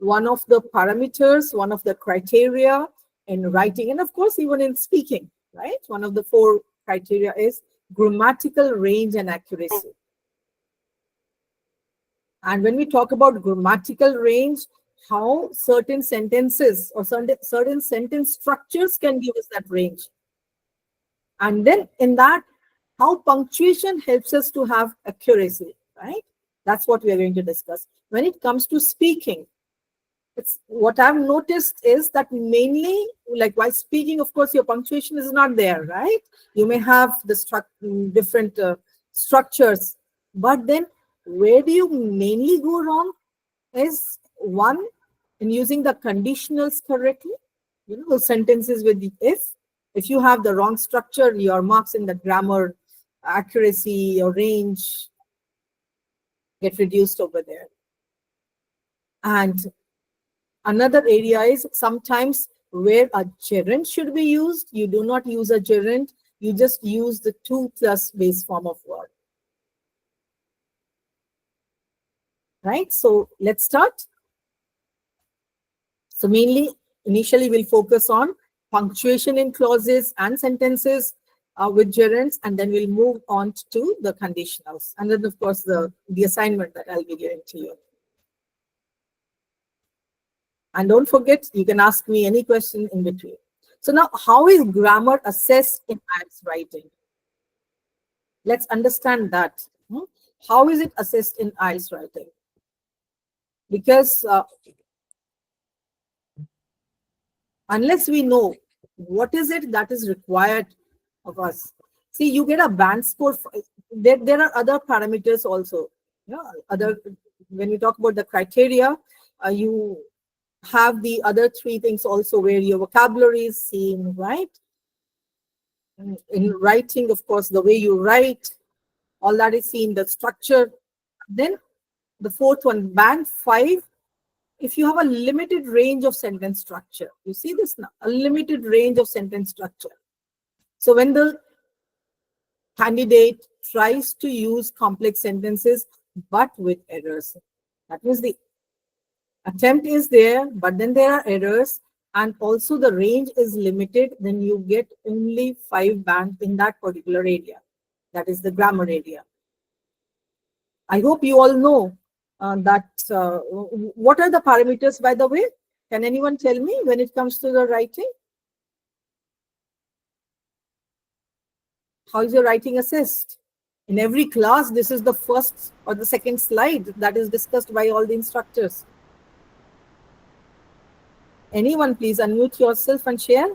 one of the parameters, one of the criteria in writing, and of course, even in speaking, right? One of the 4 criteria is grammatical range and accuracy. And when we talk about grammatical range, how certain sentences or certain sentence structures can give us that range. And then in that, how punctuation helps us to have accuracy, right? That's what we are going to discuss. When it comes to speaking, what I've noticed is that mainly, like while speaking, of course, your punctuation is not there, right? You may have the different structures, but then where do you mainly go wrong is, one, in using the conditionals correctly, those sentences with the if you have the wrong structure, your marks in the grammar, accuracy, or range get reduced over there. And another area is sometimes where a gerund should be used, you do not use a gerund, you just use the to plus base form of word. Right? So let's start. So initially we'll focus on punctuation in clauses and sentences with gerunds, and then we'll move on to the conditionals. And then of course the assignment that I'll be giving to you. And don't forget, you can ask me any question in between. So now, how is grammar assessed in IELTS writing? Let's understand that. How is it assessed in IELTS writing? Because unless we know what is it that is required of us. See, you get a band score. There are other parameters also. When we talk about the criteria, you have the other 3 things also, where your vocabulary is seen, right? In writing, of course, the way you write, all that is seen, the structure. Then the 4th one, band 5, if you have a limited range of sentence structure. You see this now, a limited range of sentence structure. So when the candidate tries to use complex sentences, but with errors, that means the attempt is there, but then there are errors, and also the range is limited, then you get only 5 bands in that particular area. That is the grammar area. I hope you all know what are the parameters, by the way? Can anyone tell me when it comes to the writing? How is your writing assessed? In every class, this is the first or the second slide that is discussed by all the instructors. Anyone, please unmute yourself and share.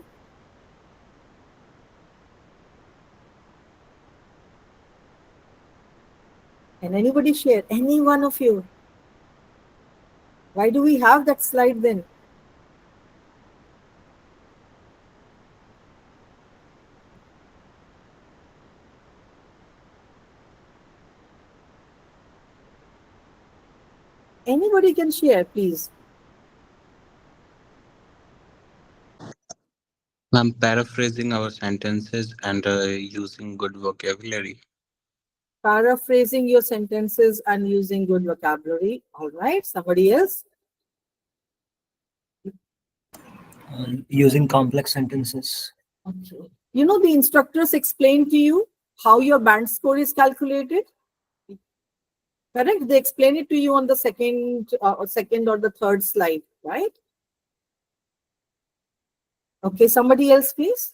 Can anybody share? Any one of you? Why do we have that slide then? Anybody can share, please. I'm paraphrasing our sentences and using good vocabulary. Paraphrasing your sentences and using good vocabulary. All right. Somebody else? Using complex sentences. Okay. You know, the instructors explain to you how your band score is calculated. Correct? They explain it to you on the second or the 3rd slide, right? Okay, somebody else, please.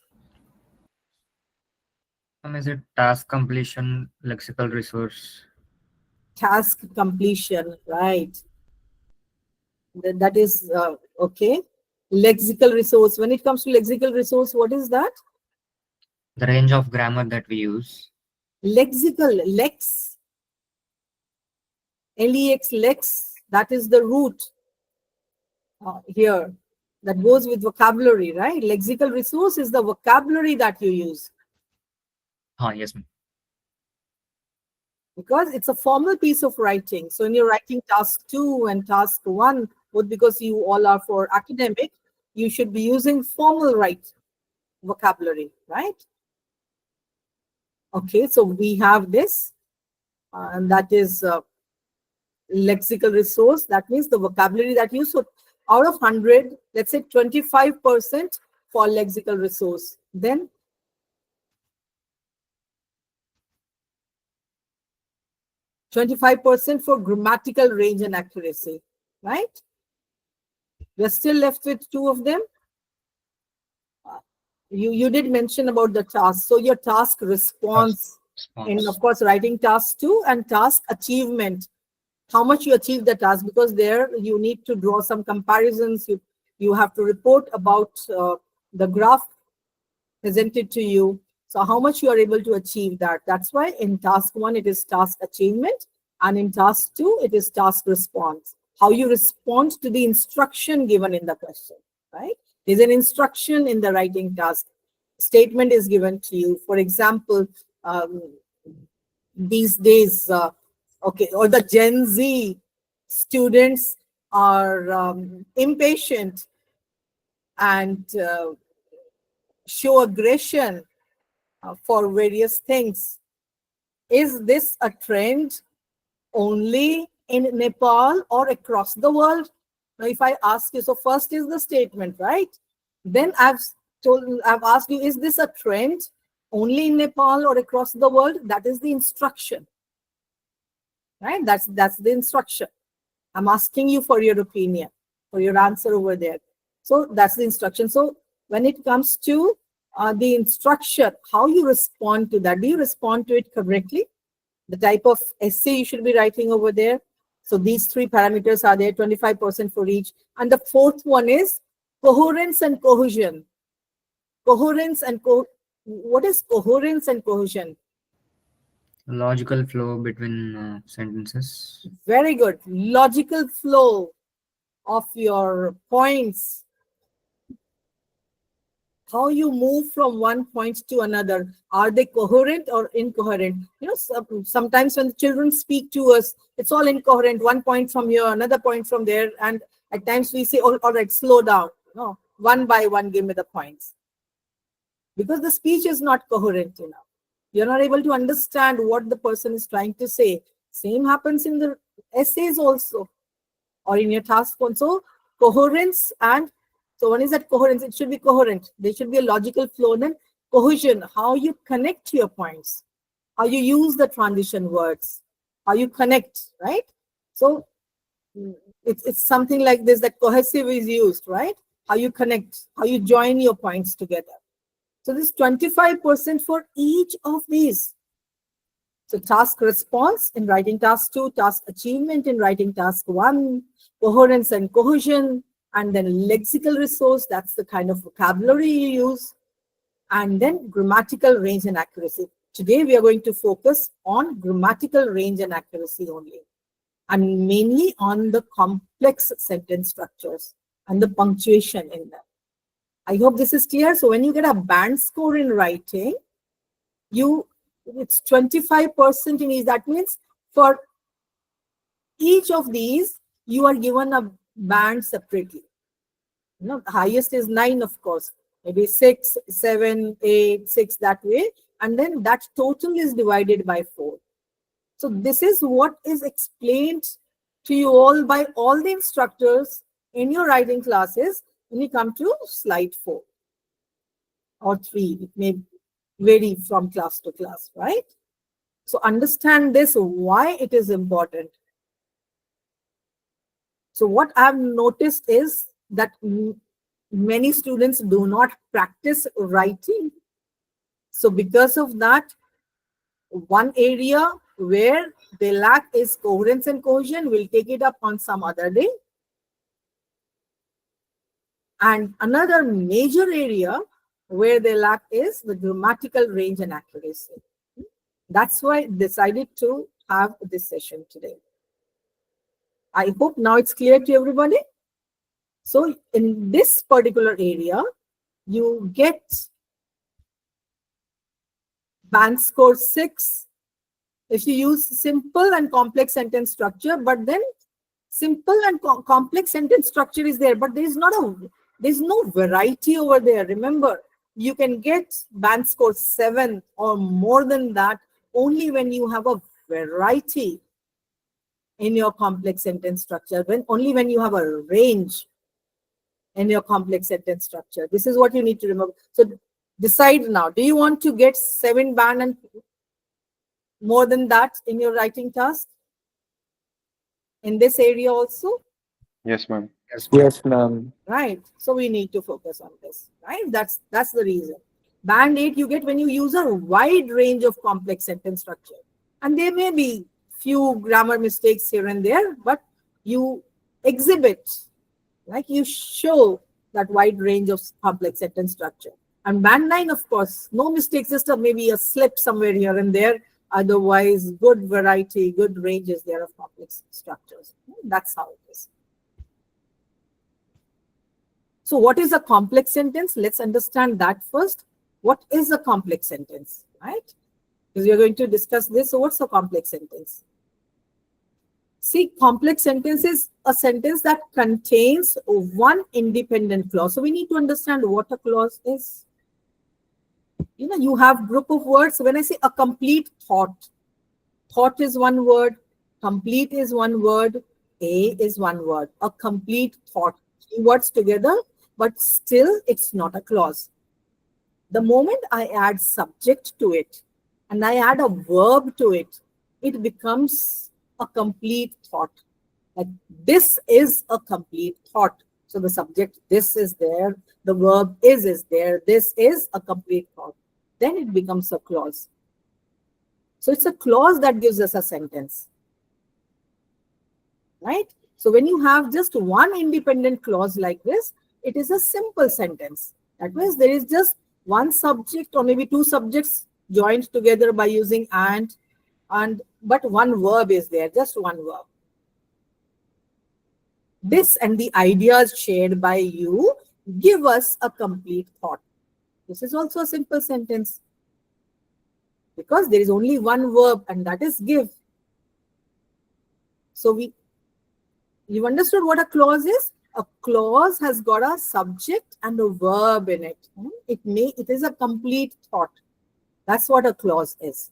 Is it task completion, lexical resource? Task completion, right. That is, okay. Lexical resource. When it comes to lexical resource, what is that? The range of grammar that we use. Lexical, lex. L-E-X, lex. That is the root here. That goes with vocabulary, right? Lexical resource is the vocabulary that you use. Yes, ma'am. Because it's a formal piece of writing. So when you're writing task 2 and task 1, both because you all are for academic, you should be using formal vocabulary, right? Okay, so we have this, and that is lexical resource. That means the vocabulary that you use. So Out of 100, let's say 25% for lexical resource. Then 25% for grammatical range and accuracy, right? We're still left with 2 of them. You did mention about the task. So your task response, in, of course, writing task 2 and task achievement. How much you achieve the task, because there you need to draw some comparisons. You have to report about the graph presented to you. So how much you are able to achieve that. That's why in task 1, it is task achievement. And in task 2, it is task response. How you respond to the instruction given in the question, right? There's an instruction in the writing task. Statement is given to you. For example, these days, okay, or the Gen Z students are impatient and show aggression for various things. Is this a trend only in Nepal or across the world? Now, if I ask you, so first is the statement, right? Then I've asked you, is this a trend only in Nepal or across the world? That is the instruction, right? That's the instruction. I'm asking you for your opinion, for your answer over there. So that's the instruction. So when it comes to the instruction, how you respond to that? Do you respond to it correctly? The type of essay you should be writing over there. So these 3 parameters are there, 25% for each. And the 4th one is coherence and cohesion. Coherence and what is coherence and cohesion? Logical flow between sentences. Very good. Logical flow of your points. How you move from one point to another. Are they coherent or incoherent? You know, sometimes when the children speak to us, it's all incoherent. One point from here, another point from there. And at times we say, all right, slow down. No, one by one, give me the points. Because the speech is not coherent enough. You're not able to understand what the person is trying to say. Same happens in the essays also, or in your task one. So coherence, and so one is that coherence, it should be coherent. There should be a logical flow. Then cohesion, how you connect your points, how you use the transition words, how you connect, right? So it's something like this, that cohesive is used, right? How you connect, how you join your points together. So this 25% for each of these. So task response in writing task 2, task achievement in writing task 1, coherence and cohesion, and then lexical resource, that's the kind of vocabulary you use, and then grammatical range and accuracy. Today we are going to focus on grammatical range and accuracy only, and mainly on the complex sentence structures and the punctuation in them. I hope this is clear. So when you get a band score in writing, it's 25% in each. That means for each of these, you are given a band separately. You know, the highest is 9, of course, maybe 6, 7, 8, 6, that way. And then that total is divided by 4. So this is what is explained to you all by all the instructors in your writing classes when you come to slide 4 or 3. It may vary from class to class, right? So understand this, why it is important. So what I've noticed is that many students do not practice writing. So because of that, one area where they lack is coherence and cohesion. We'll take it up on some other day. And another major area where they lack is the grammatical range and accuracy. That's why I decided to have this session today. I hope now it's clear to everybody. So in this particular area, you get band score 6 if you use simple and complex sentence structure. But then simple and complex sentence structure is there, but there's no variety over there. Remember, you can get band score 7 or more than that only when you have a variety in your complex sentence structure, only when you have a range in your complex sentence structure. This is what you need to remember. So decide now. Do you want to get 7 band and more than that in your writing task? In this area also? Yes, ma'am. Yes, ma'am. Right. So we need to focus on this, right? That's the reason. Band 8 you get when you use a wide range of complex sentence structure. And there may be few grammar mistakes here and there, but you exhibit, like you show that wide range of complex sentence structure. And band 9, of course, no mistakes, just maybe a slip somewhere here and there. Otherwise, good variety, good ranges there of complex structures. That's how it is. So what is a complex sentence? Let's understand that first. What is a complex sentence, right? Because we are going to discuss this. So what's a complex sentence? See, complex sentence is a sentence that contains one independent clause. So we need to understand what a clause is. You know, you have group of words. When I say a complete thought, thought is one word, complete is one word, a is one word. A complete thought, 3 words together, but still it's not a clause. The moment I add subject to it and I add a verb to it, it becomes a complete thought. Like this is a complete thought. So the subject, this is there, the verb is there, this is a complete thought. Then it becomes a clause. So it's a clause that gives us a sentence, right? So when you have just one independent clause like this, it is a simple sentence. That means there is just one subject or maybe 2 subjects joined together by using and but one verb is there, just one verb. This and the ideas shared by you give us a complete thought. This is also a simple sentence because there is only one verb and that is give. So you understood what a clause is? A clause has got a subject and a verb in it. It is a complete thought. That's what a clause is.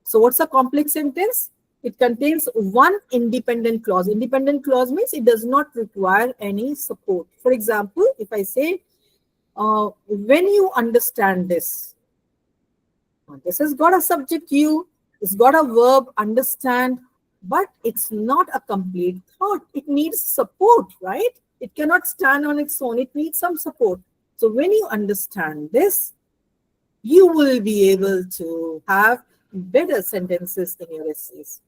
So what's a complex sentence? It contains one independent clause. Independent clause means it does not require any support. For example, if I say, when you understand this, this has got a subject you, it's got a verb understand, but it's not a complete thought. It needs support, right? It cannot stand on its own. It needs some support. So when you understand this, you will be able to have better sentences in your essays.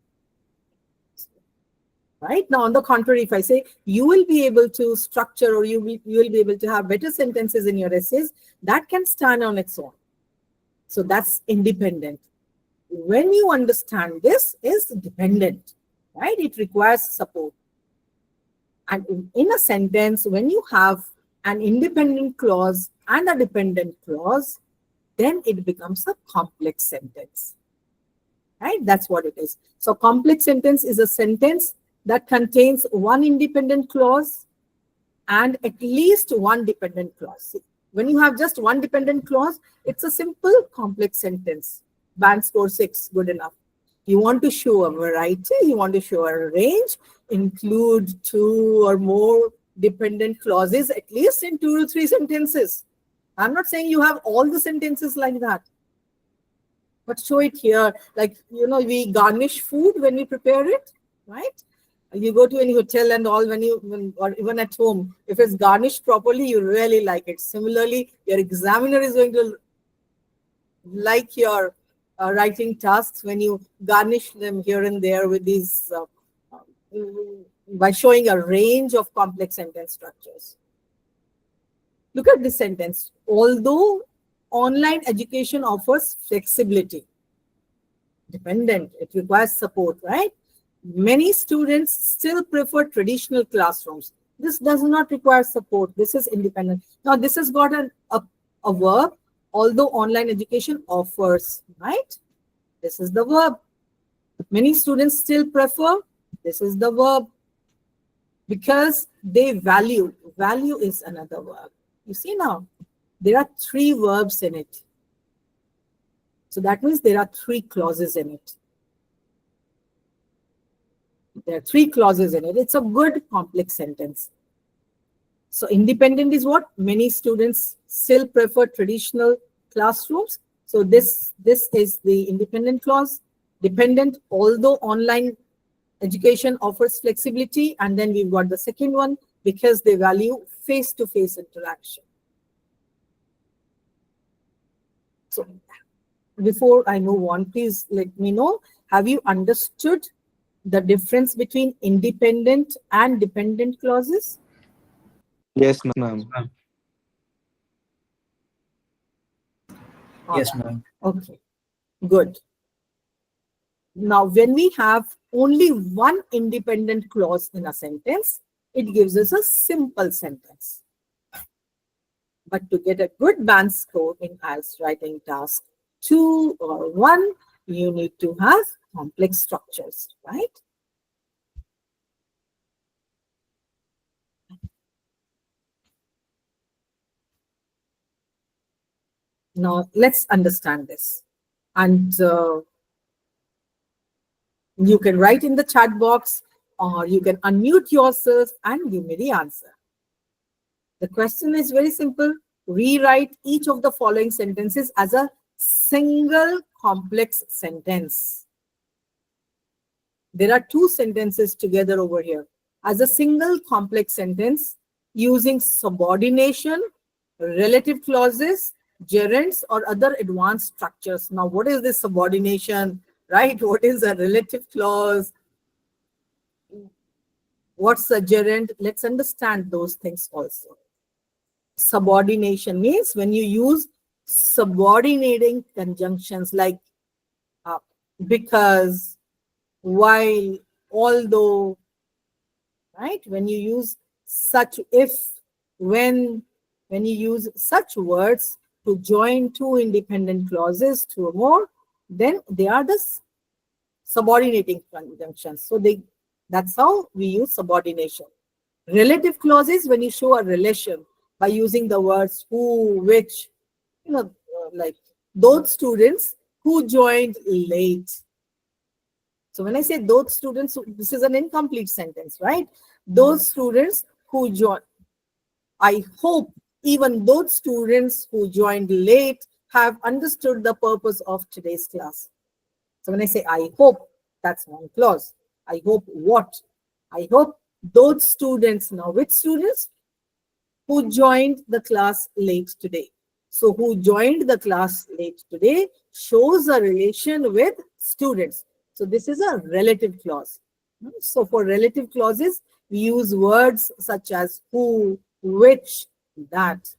Right? Now, on the contrary, if I say you will be able to structure or you will be able to have better sentences in your essays, that can stand on its own. So that's independent. When you understand this is dependent, right? It requires support. And in a sentence, when you have an independent clause and a dependent clause, then it becomes a complex sentence, right? That's what it is. So complex sentence is a sentence that contains one independent clause and at least one dependent clause. When you have just one dependent clause, it's a simple complex sentence. Band score 6, good enough. You want to show a variety, you want to show a range, include 2 or more dependent clauses, at least in 2 to 3 sentences. I'm not saying you have all the sentences like that, but show it here. Like, you know, we garnish food when we prepare it, right? You go to any hotel and all, or even at home, if it's garnished properly, you really like it. Similarly, your examiner is going to like your writing tasks when you garnish them here and there with these, by showing a range of complex sentence structures. Look at this sentence. Although online education offers flexibility, dependent, it requires support, right? Many students still prefer traditional classrooms. This does not require support. This is independent. Now, this has got a verb, although online education offers, right? This is the verb. Many students still prefer. This is the verb. Because they value. Value is another verb. You see now, there are 3 verbs in it. So that means there are 3 clauses in it. There are 3 clauses in it. It's a good complex sentence. So independent is what? Many students still prefer traditional classrooms. So this is the independent clause. Dependent, although online education offers flexibility. And then we've got the second one, because they value face-to-face interaction. So before I move on, please let me know, have you understood the difference between independent and dependent clauses? Yes, ma'am. Ma'am. Yes, ma'am. Okay, good. Now, when we have only one independent clause in a sentence, it gives us a simple sentence. But to get a good band score in IELTS writing task 2 or 1, you need to have complex structures, right? Now, let's understand this. And you can write in the chat box, or you can unmute yourself and give me the answer. The question is very simple. Rewrite each of the following sentences as a single complex sentence. There are two sentences together over here. As a single complex sentence using subordination, relative clauses, gerunds, or other advanced structures. Now, what is this subordination, right? What is a relative clause? What's a gerund? Let's understand those things also. Subordination means when you use subordinating conjunctions like because, while, although, right? When you use such, if, when you use such words to join two independent clauses, two or more, then they are the subordinating conjunctions. So that's how we use subordination. Relative clauses, when you show a relation by using the words who, which, like those students who joined late. So when I say those students, this is an incomplete sentence, right? Those students who joined, I hope even those students who joined late have understood the purpose of today's class. So when I say I hope, that's one clause. I hope what? I hope those students, now which students? Who joined the class late today. So who joined the class late today shows a relation with students. So this is a relative clause. So for relative clauses, we use words such as who, which, that.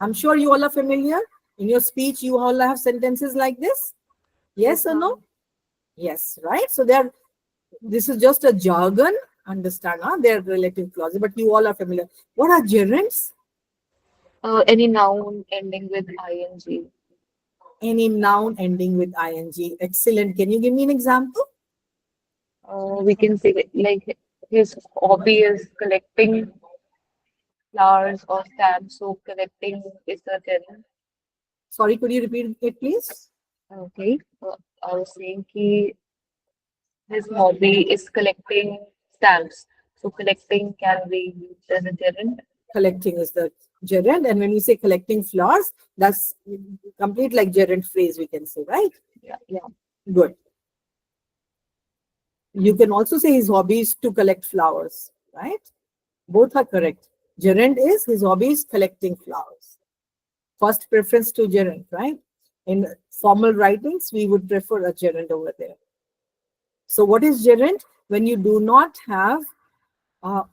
I'm sure you all are familiar. In your speech, you all have sentences like this. Yes or no? Yes, right? So this is just a jargon. Understand, huh? They're relative clauses, but you all are familiar. What are gerunds? Any noun ending with ing. Any noun ending with ing. Excellent. Can you give me an example? We can say that, like his hobby is collecting flowers or stamps. So collecting is the gerund. Sorry, could you repeat it, please? Okay. I was saying his hobby is collecting stamps. So collecting can be used as a gerund. Collecting is the gerund. And when we say collecting flowers, that's complete like gerund phrase, we can say, right? Yeah. Good. You can also say his hobby is to collect flowers, right? Both are correct. Gerund is his hobby is collecting flowers. First preference to gerund, right? In formal writings, we would prefer a gerund over there. So what is gerund? When you do not have a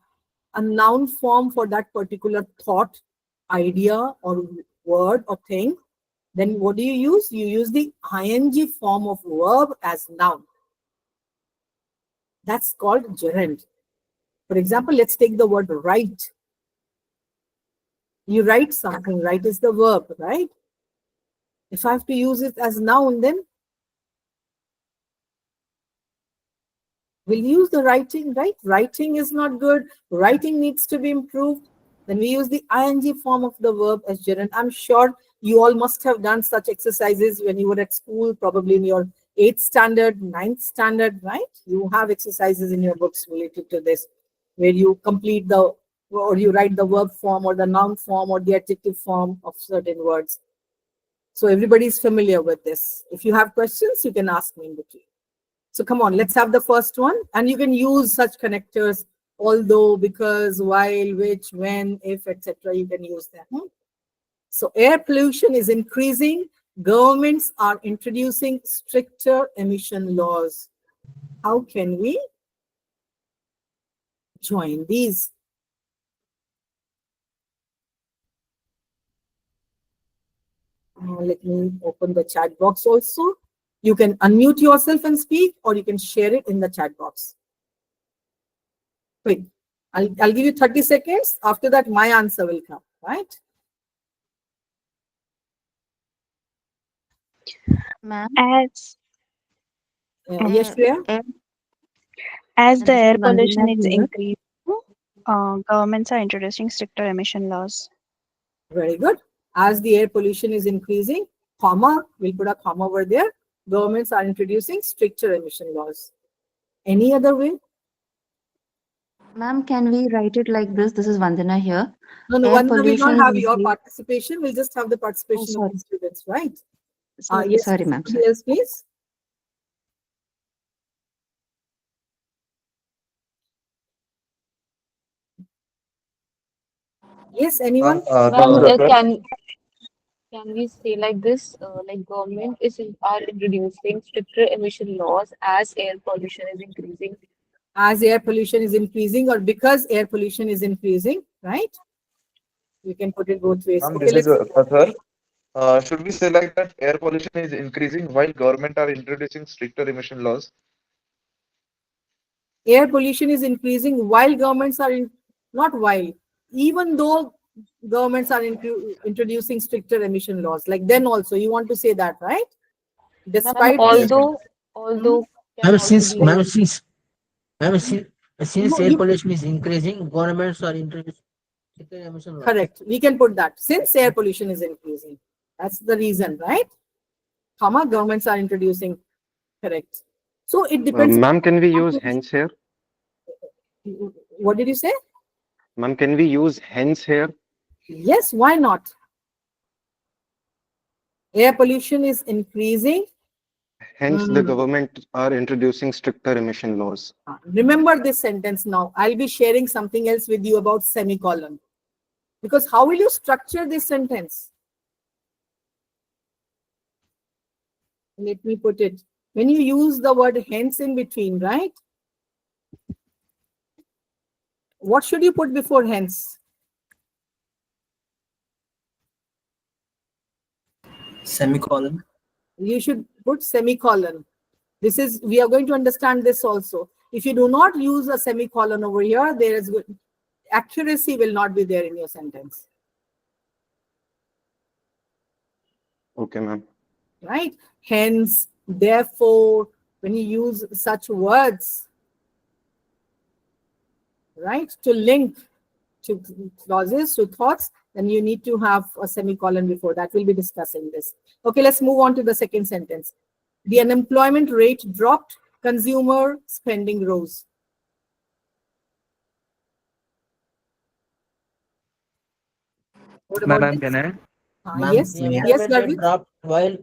noun form for that particular thought, idea, or word or thing, then what do you use? You use the ing form of verb as noun. That's called gerund. For example, let's take the word write. You write something, write is the verb, right? If I have to use it as noun, then we'll use the writing, right? Writing is not good. Writing needs to be improved. Then we use the ing form of the verb as gerund. I'm sure you all must have done such exercises when you were at school, probably in your 8th standard, 9th standard, right? You have exercises in your books related to this, where you complete the or you write the verb form or the noun form or the adjective form of certain words. So everybody is familiar with this. If you have questions, you can ask me in between. So come on, let's have the first one. And you can use such connectors, although, because, while, which, when, if, etc. You can use them. So air pollution is increasing. Governments are introducing stricter emission laws. How can we join these? Let me open the chat box also. You can unmute yourself and speak, or you can share it in the chat box. Quick. I'll give you 30 seconds. After that, my answer will come, right? Ma'am, As Yes, Shreya? as the this air is pollution Vandana is here. increasing, governments are introducing stricter emission laws. Very good. As the air pollution is increasing, comma, we'll put a comma over there. Governments are introducing stricter emission laws. Any other way? Ma'am, can we write it like this? This is Vandana here. No, Air Vandana will not pollution have is your increasing. participation. We'll just have the participation of Sorry. the students, right? Sorry, Yes, sorry, ma'am. somebody else, please. Yes, anyone? Ma'am, This is Dr. can we say like this? Like government are introducing stricter emission laws as air pollution is increasing. As air pollution is increasing, or because air pollution is increasing, right? We can put it both ways. Ma'am, Okay, this is let's. sir. Should we say like that air pollution is increasing while government are introducing stricter emission laws? Air pollution is increasing while governments are not while, even though governments are introducing stricter emission laws. Like then also, you want to say that, right? Ma'am, Despite the. Yes, ma'am. although can Ma'am, also since be ma'am, used. since ma'am, since No, air you pollution is increasing, governments are introducing stricter emission laws. correct. We can put that since air pollution is increasing. That's the reason, right? Comma, governments are introducing. Correct. So it depends. Ma'am, can we use hence here? What did you say? Ma'am, can we use hence here? Yes, why not? Air pollution is increasing. Hence, the government are introducing stricter emission laws. Remember this sentence now. I'll be sharing something else with you about semicolon. Because how will you structure this sentence? Let me put it. When you use the word hence in between, right? What should you put before hence? Semicolon. You should put semicolon. This is, we are going to understand this also. If you do not use a semicolon over here, there is good accuracy will not be there in your sentence. Okay, ma'am. Right? Hence, therefore, when you use such words, right, to link to clauses, to thoughts, then you need to have a semicolon before that. We'll be discussing this. Okay, let's move on to the second sentence. The unemployment rate dropped, consumer spending rose. What about Madam, this? can I? Ma'am, Yes, the yes, employment rate Garvit. dropped while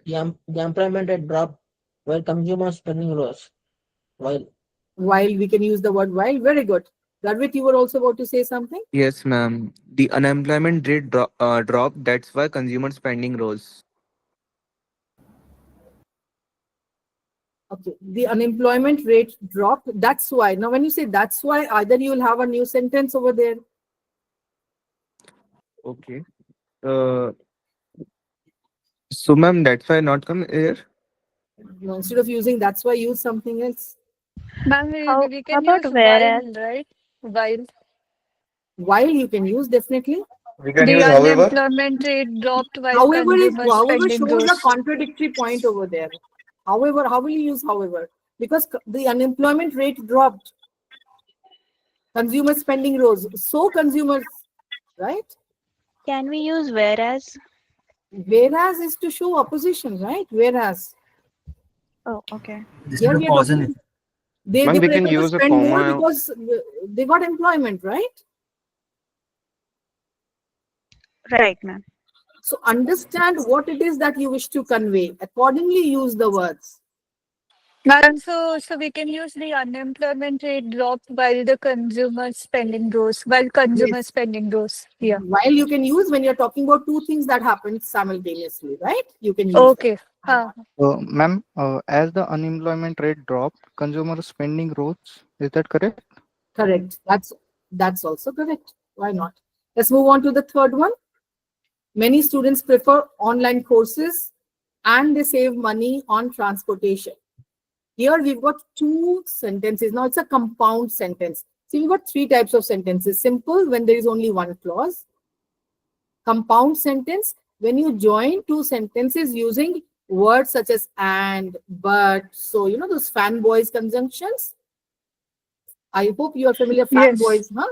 the employment rate dropped while consumer spending rose. While we can use the word while. Very good. Garvit, you were also about to say something? Yes, ma'am. The unemployment rate dropped. That's why consumer spending rose. Okay, the unemployment rate dropped. That's why. Now, when you say that's why, either you will have a new sentence over there. Okay. So, ma'am, that's why not come here. No, instead of using that's why, use something else. Ma'am, How we can about use whereas? while, right? While While you can use definitely. We can the use however. unemployment rate dropped while However, consumer however spending shows a rose. contradictory point over there. However, how will you use however? Because the unemployment rate dropped. Consumer spending rose. So consumers, right? Can we use whereas? Whereas is to show opposition, right? Whereas. Oh, okay. This Here is a we are cause talking, and they Ma'am, we were can able to use a spend more comma. because they got employment, right? Right, ma'am. So understand what it is that you wish to convey. Accordingly, use the words. Madam, so we can use the unemployment rate dropped while the consumer spending grows, while consumer Yes. spending grows. Yeah. While you can use when you're talking about two things that happen simultaneously, right? You can use that. Okay. Ma'am, as the unemployment rate dropped, consumer spending rose. Is that correct? Correct. That's also correct. Why not? Let's move on to the third one. Many students prefer online courses and they save money on transportation. Here we've got two sentences. Now it's a compound sentence. So we've got three types of sentences. Simple, when there is only one clause. Compound sentence, when you join two sentences using words such as and, but. So, you know, those fanboys conjunctions. I hope you are familiar. Fanboys, huh?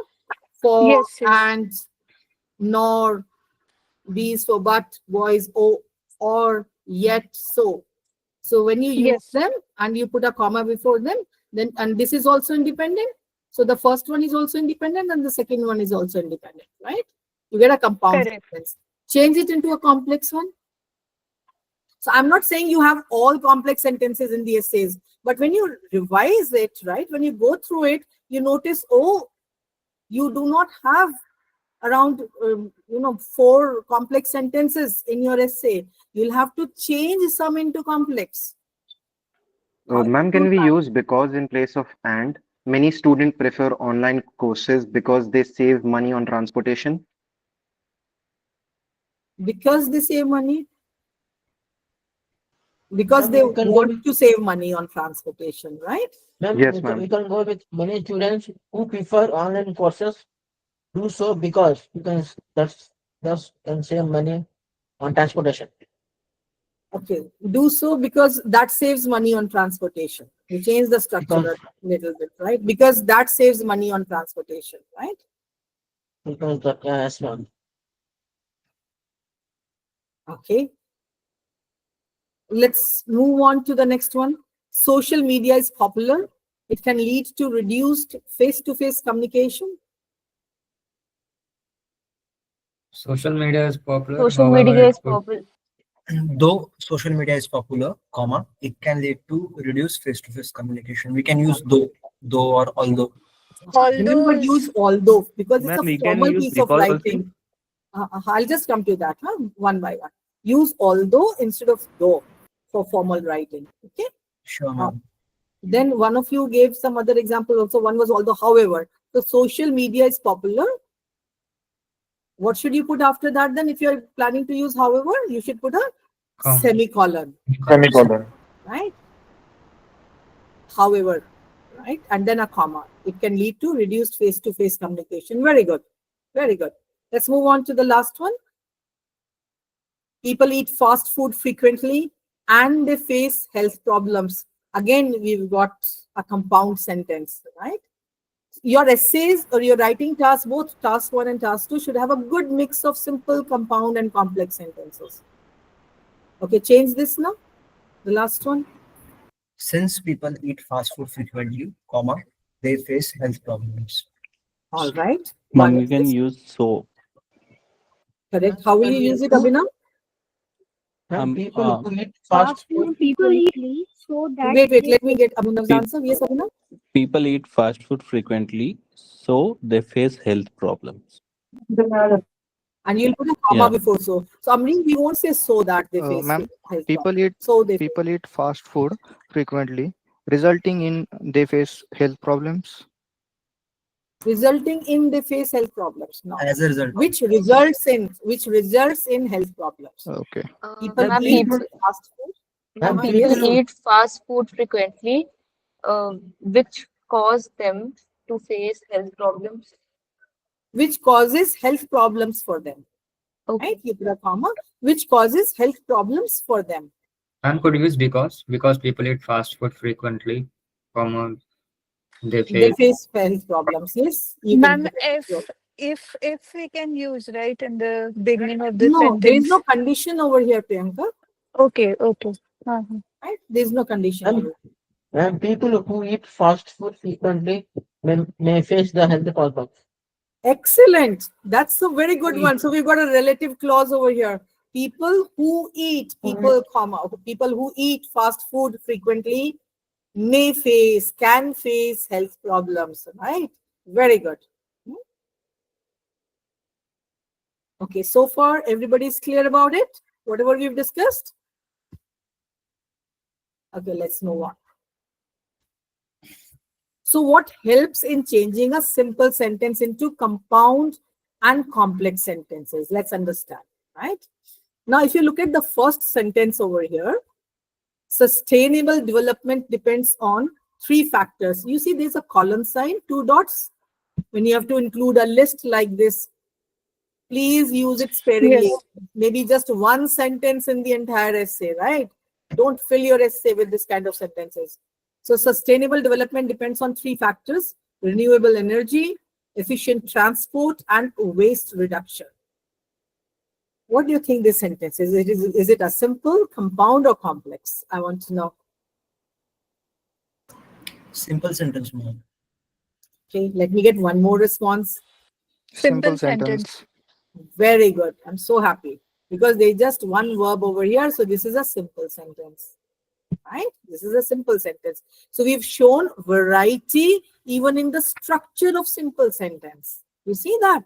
For, Yes, yes. and, nor, these, for, but, boys, oh, or, yet, so. So when you use Yes. them and you put a comma before them, then, and this is also independent. So the first one is also independent and the second one is also independent, right? You get a compound Correct. sentence. Change it into a complex one. So I'm not saying you have all complex sentences in the essays, but when you revise it, right, when you go through it, you notice, oh, you do not have around 4 complex sentences in your essay. You'll have to change some into complex. Ma'am, can we use because in place of and? Many students prefer online courses because they save money on transportation. Because they save money? Because Ma'am, they you can go want with, to save money on transportation, right? ma'am, Yes, we ma'am. can go with many students who prefer online courses do so because that's can save money on transportation. Okay, do so because that saves money on transportation. You change the structure Because a little bit, right? Because that saves money on transportation, right? because the yes, ma'am. Okay. Let's move on to the next one. Social media is popular. It can lead to reduced face-to-face communication. Social media is popular. Social However, media it is could popular. Though social media is popular, comma, it can lead to reduced face-to-face communication. We can use though or although. Remember, Although use although because it's Ma'am, a we can formal use piece of because also. writing. I'll just come to that one by one. Use although instead of though for formal writing. Okay. Sure, ma'am. Then one of you gave some other example also. One was although, however. So social media is popular. What should you put after that then? If you're planning to use however, you should put a semicolon. Semicolon. Right? However, right? And then a comma. It can lead to reduced face-to-face communication. Very good. Very good. Let's move on to the last one. People eat fast food frequently and they face health problems. Again, we've got a compound sentence, right? Your essays or your writing task, both task 1 and task 2, should have a good mix of simple, compound, and complex sentences. Okay, change this now. The last one. Since people eat fast food frequently, comma, they face health problems. All right. Ma'am, you can use so. Correct. How will you use it, Abhinav? People who eat fast food. People eat so that Wait. Let me get Abhinav's answer. Yes, Abhinav? People eat fast food frequently, so they face health problems. And you'll put a comma Yeah. before so. So, Amreen, we won't say so that they face Ma'am, health people problems. eat So they people eat fast food frequently, resulting in they face health problems. resulting in they face health problems. Now, As a result. which results in health problems. Okay. People Ma'am, eat people, fast food. ma'am, Comma, people yes. eat fast food frequently, which cause them to face health problems. Which causes health problems for them. Okay. Right? You put a comma. Which causes health problems for them. and could use because people eat fast food frequently, comma, they They face. face health problems. Yes. You can ma'am, put it. if we can use right in the beginning of the No, there is sentence. no condition over here, Priyanka. Okay. Right? There is no condition over here. And people who eat fast food frequently may face the health problems. Excellent. That's a very good one. So we've got a relative clause over here. People who eat, people, comma, people who eat fast food frequently may face, can face health problems, right? Very good. Okay, so far everybody's clear about it? Whatever we've discussed? Okay, let's move on. So what helps in changing a simple sentence into compound and complex sentences? Let's understand, right? Now, if you look at the first sentence over here, sustainable development depends on 3 factors. You see there's a colon sign, 2 dots. When you have to include a list like this, please use it sparingly. Yes. Maybe just 1 sentence in the entire essay, right? Don't fill your essay with this kind of sentences. So sustainable development depends on 3 factors: renewable energy, efficient transport, and waste reduction. What do you think this sentence is? Is it a simple, compound, or complex? I want to know. Simple sentence, ma'am. Okay, let me get one more response. Simple sentence. Very good. I'm so happy because there's just one verb over here. So this is a simple sentence, right? This is a simple sentence. So we've shown variety even in the structure of simple sentence. You see that?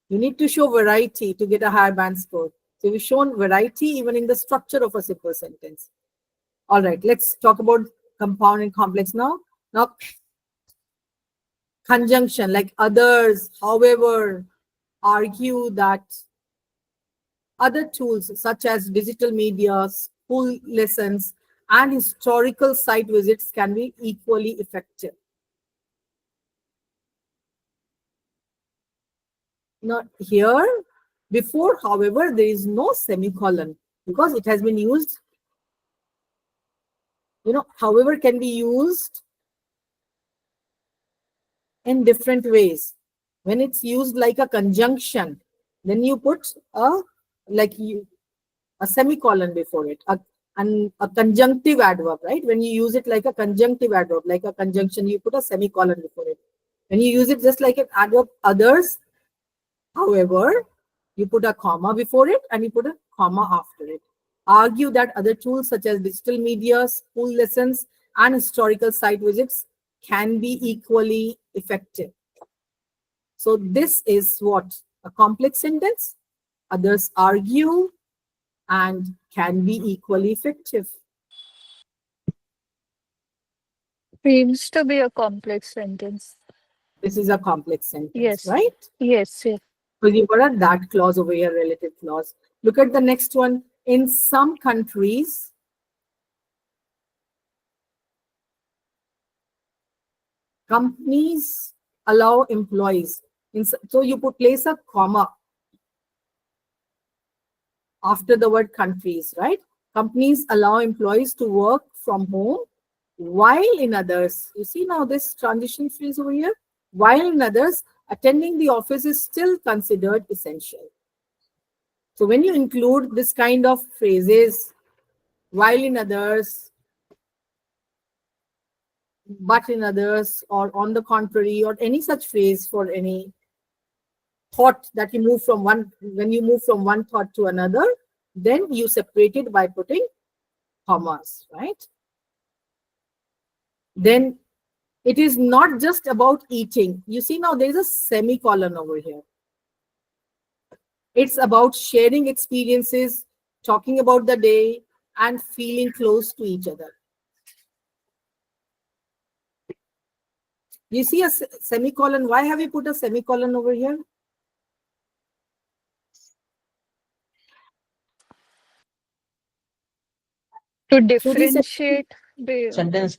You need to show variety to get a higher band score. So we've shown variety even in the structure of a simple sentence. All right, let's talk about compound and complex now. Now, conjunction like others, however, argue that, other tools such as digital media, school lessons, and historical site visits can be equally effective. Now here, before, however, there is no semicolon because it has been used. You know, however can be used in different ways. When it's used like a conjunction, then you put a semicolon before it, and a conjunctive adverb, right? When you use it like a conjunctive adverb, like a conjunction, you put a semicolon before it. When you use it just like an adverb, others, however, you put a comma before it and you put a comma after it. Argue that other tools such as digital media, school lessons, and historical site visits can be equally effective. So this is what? A complex sentence. Others argue and can be equally effective. Seems to be a complex sentence. This is a complex sentence, Yes. right? Yes, yes. So you've got a that clause over here, relative clause. Look at the next one. In some countries, companies allow employees. So you place a comma after the word countries, right? Companies allow employees to work from home, while in others, you see now this transition phrase over here, while in others, attending the office is still considered essential. So when you include this kind of phrases, while in others, but in others, or on the contrary, or any such phrase for any thought that you move from one, when you move from one thought to another, then you separate it by putting commas, right? Then it is not just about eating. You see now there is a semicolon over here. It's about sharing experiences, talking about the day, and feeling close to each other. You see a semicolon. Why have you put a semicolon over here? To differentiate the Sentence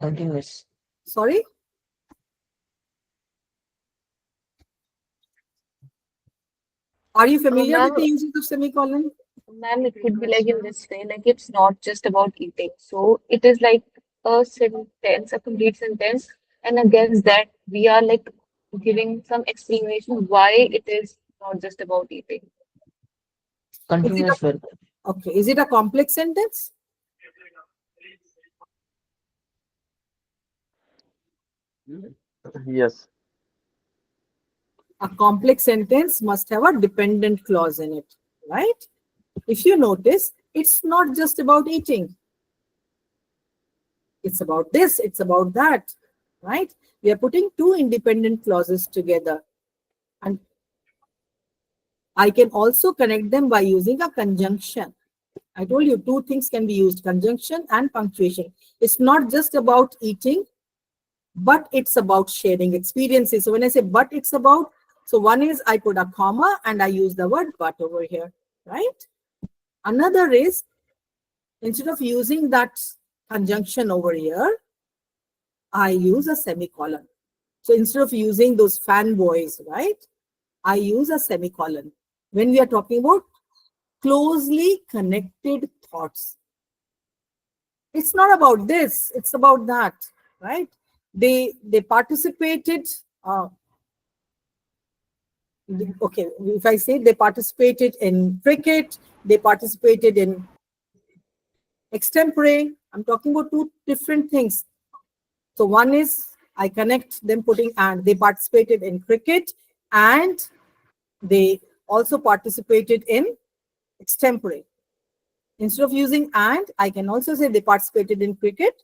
continuous. Sorry? Are you familiar with the usage of semicolon? Ma'am, it could be like in this way, like it's not just about eating. So it is like a sentence, a complete sentence, and against that we are like giving some explanation why it is not just about eating. Continuous verb. Okay, is it a complex sentence? Yes. A complex sentence must have a dependent clause in it, right? If you notice, it's not just about eating. It's about this, it's about that, right? We are putting two independent clauses together. And I can also connect them by using a conjunction. I told you two things can be used, conjunction and punctuation. It's not just about eating, but it's about sharing experiences. So when I say but it's about, so one is I put a comma and I use the word but over here, right? Another is, instead of using that conjunction over here, I use a semicolon. So instead of using those fanboys, right, I use a semicolon. When we are talking about closely connected thoughts, it's not about this, it's about that, right? They participated, okay, if I say they participated in cricket, they participated in extempore, I'm talking about two different things. So one is I connect them putting and they participated in cricket and they also participated in extempore. Instead of using and, I can also say they participated in cricket,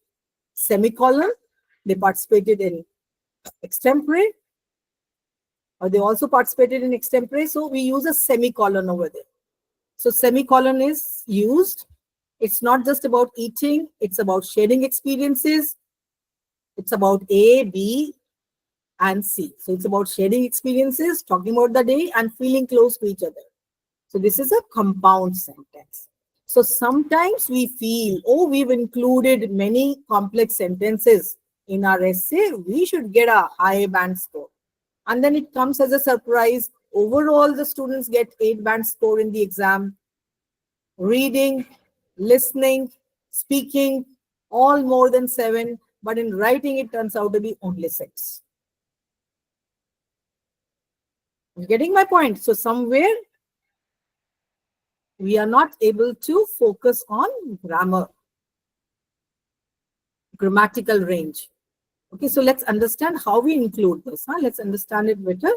semicolon, they participated in extempore, or they also participated in extempore. So we use a semicolon over there. So semicolon is used. It's not just about eating, it's about sharing experiences. It's about A, B, and C. So it's about sharing experiences, talking about the day, and feeling close to each other. So this is a compound sentence. So sometimes we feel, oh, we've included many complex sentences in our essay, we should get a high band score. And then it comes as a surprise. Overall, the students get 8 band score in the exam. Reading, listening, speaking, all more than 7. But in writing, it turns out to be only 6. You're getting my point? So somewhere, we are not able to focus on grammar, grammatical range. Okay, so let's understand how we include this. Let's understand it better.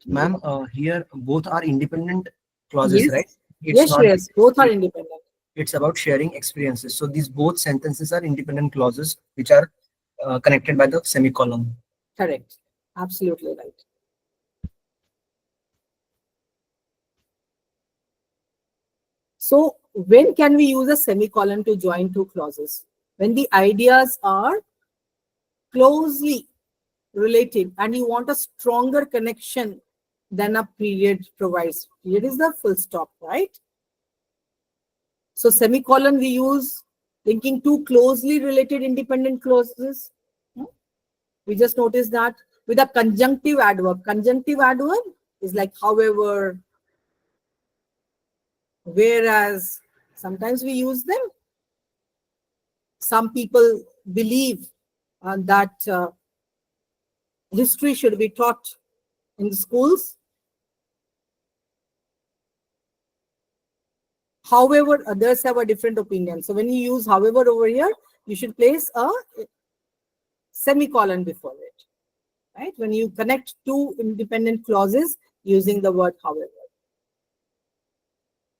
Ma'am, here both are independent clauses, Yes. right? Yes, both are independent. It's about sharing experiences. So these both sentences are independent clauses which are connected by the semicolon. Correct. Absolutely right. So when can we use a semicolon to join two clauses? When the ideas are closely related and you want a stronger connection than a period provides. Period is the full stop, right? So semicolon we use linking two closely related independent clauses. We just noticed that with a conjunctive adverb. Conjunctive adverb is like however, whereas, sometimes we use them. Some people believe that history should be taught in the schools. However, others have a different opinion. So when you use however over here, you should place a semicolon before it, right? When you connect two independent clauses using the word however.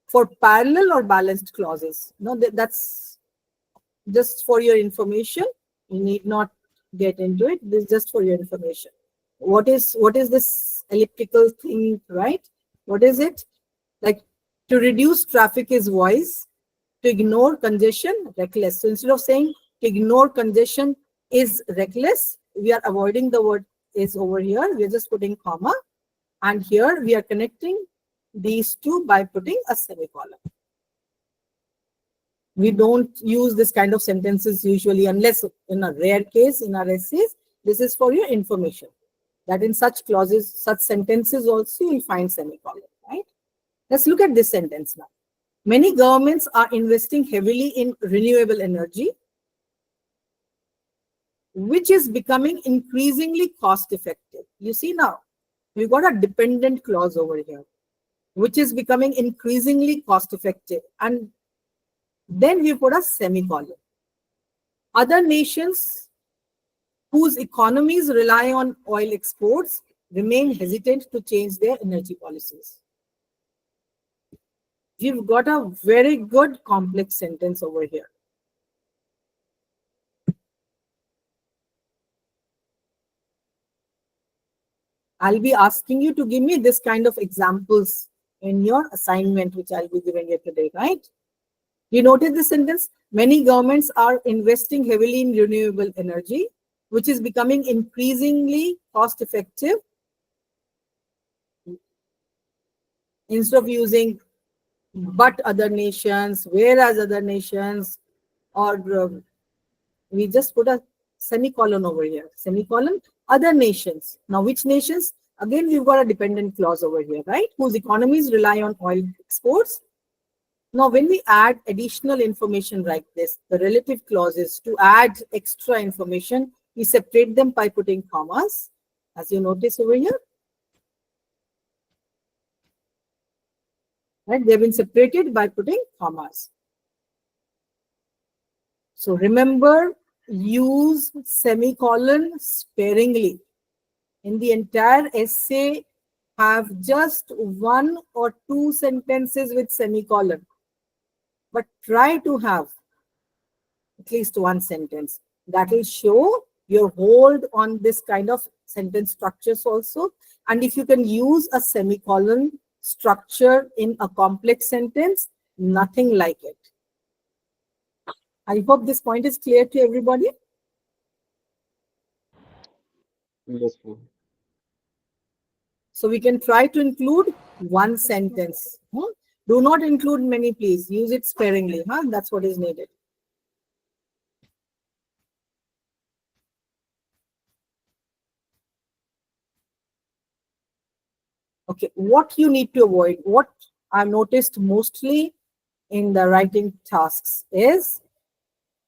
For parallel or balanced clauses, no, that's just for your information. You need not get into it. This is just for your information. What is this elliptical thing, right? What is it? Like, to reduce traffic is wise, to ignore congestion, reckless. So instead of saying to ignore congestion is reckless, we are avoiding the word is over here. We are just putting comma. And here we are connecting these two by putting a semicolon. We don't use this kind of sentences usually, unless in a rare case in our essays. This is for your information, that in such clauses, such sentences also you will find semicolon, right? Let's look at this sentence now. Many governments are investing heavily in renewable energy, which is becoming increasingly cost effective. You see now, we've got a dependent clause over here, which is becoming increasingly cost effective. And then we put a semicolon. Other nations whose economies rely on oil exports remain hesitant to change their energy policies. We've got a very good complex sentence over here. I'll be asking you to give me this kind of examples in your assignment, which I'll be giving you today, right? You noted this sentence? Many governments are investing heavily in renewable energy, which is becoming increasingly cost effective. Instead of using but other nations, whereas other nations, or we just put a semicolon over here, semicolon, other nations. Now, which nations? Again, we've got a dependent clause over here, right? Whose economies rely on oil exports. Now, when we add additional information like this, the relative clauses, to add extra information, we separate them by putting commas, as you notice over here. Right? They've been separated by putting commas. So remember, use semicolon sparingly. In the entire essay, have just 1 or 2 sentences with semicolon, but try to have at least 1 sentence. That will show your hold on this kind of sentence structures also. And if you can use a semicolon structure in a complex sentence, nothing like it. I hope this point is clear to everybody. Yes, ma'am. So we can try to include 1 sentence. Do not include many, please. Use it sparingly. That's what is needed. Okay, what you need to avoid, what I've noticed mostly in the writing tasks is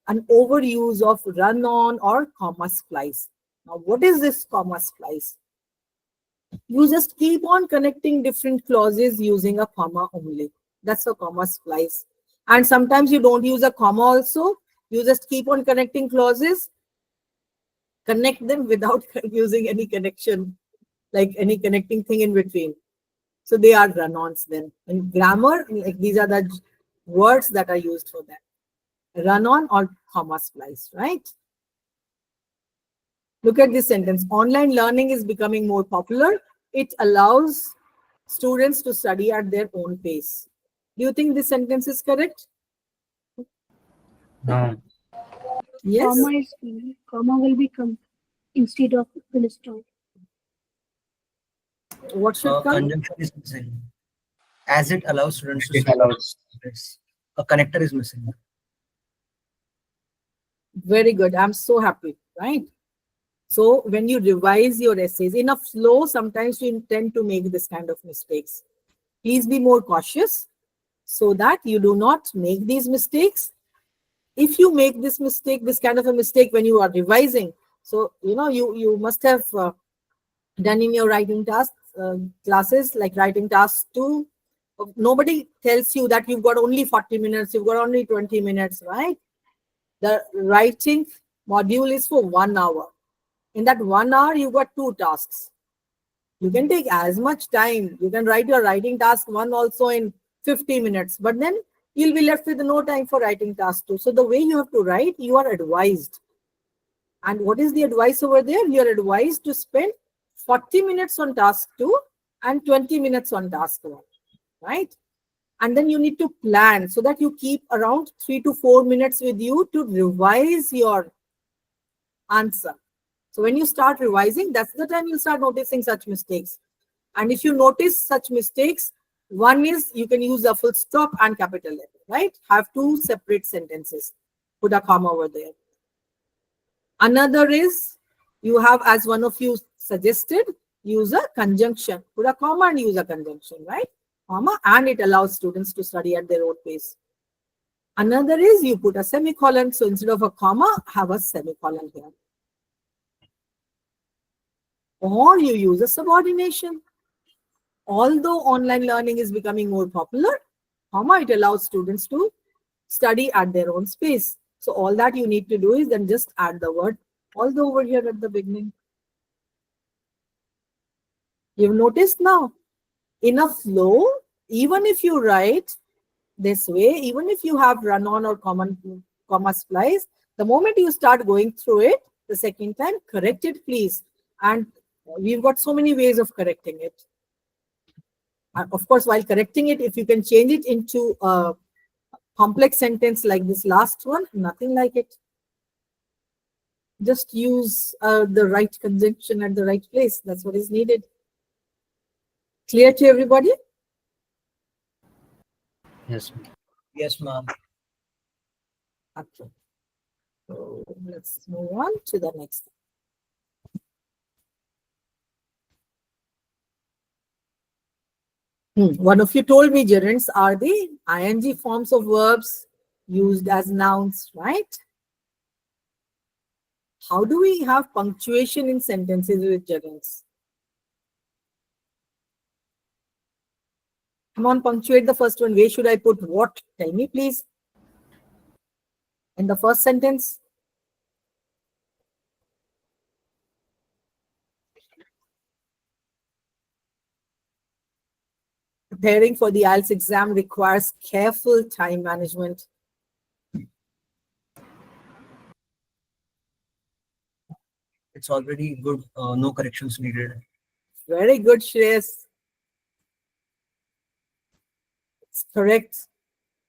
an overuse of run-on or comma splice. Now, what is this comma splice? You just keep on connecting different clauses using a comma only. That's a comma splice. And sometimes you don't use a comma also. You just keep on connecting clauses, connect them without using any connection, like any connecting thing in between. So they are run-ons then. In grammar, like these are the words that are used for that. Run-on or comma splice, right? Look at this sentence. Online learning is becoming more popular. It allows students to study at their own pace. Do you think this sentence is correct? No. Yes. Comma will become instead of full stop. What should come? Conjunction is missing. As it allows students to It allows. Yes. A connector is missing. Very good. I'm so happy, right? So when you revise your essays in a flow, sometimes you intend to make this kind of mistakes. Please be more cautious so that you do not make these mistakes. If you make this mistake, this kind of a mistake when you are revising, so you must have done in your writing task classes, like writing task 2. Nobody tells you that you've got only 40 minutes, you've got only 20 minutes, right? The writing module is for 1 hour. In that 1 hour, you've got 2 tasks. You can take as much time. You can write your writing task 1 also in 50 minutes, but then you'll be left with no time for writing task 2. So the way you have to write, you are advised. And what is the advice over there? You are advised to spend 40 minutes on task 2 and 20 minutes on task 1, right? And then you need to plan so that you keep around 3 to 4 minutes with you to revise your answer. So when you start revising, that's the time you'll start noticing such mistakes. And if you notice such mistakes, one is you can use a full stop and capital letter, right? Have 2 separate sentences. Put a comma over there. Another is you have, as one of you suggested, use a conjunction. Put a comma and use a conjunction, right? Comma, and it allows students to study at their own pace. Another is you put a semicolon. So instead of a comma, have a semicolon here. Or you use a subordination. Although online learning is becoming more popular, comma, it allows students to study at their own space. So all that you need to do is then just add the word although over here at the beginning. You've noticed now, in a flow, even if you write this way, even if you have run-on or comma splice, the moment you start going through it the second time, correct it, please. And we've got so many ways of correcting it. Of course, while correcting it, if you can change it into a complex sentence like this last one, nothing like it. Just use the right conjunction at the right place. That's what is needed. Clear to everybody? Yes. Yes, ma'am. Okay. So let's move on to the next. One of you told me gerunds are the ing forms of verbs used as nouns, right? How do we have punctuation in sentences with gerunds? Come on, punctuate the first one. Where should I put what? Tell me, please. In the first sentence. Preparing for the IELTS exam requires careful time management. It's already good. No corrections needed. Very good, Shreyas. It's correct.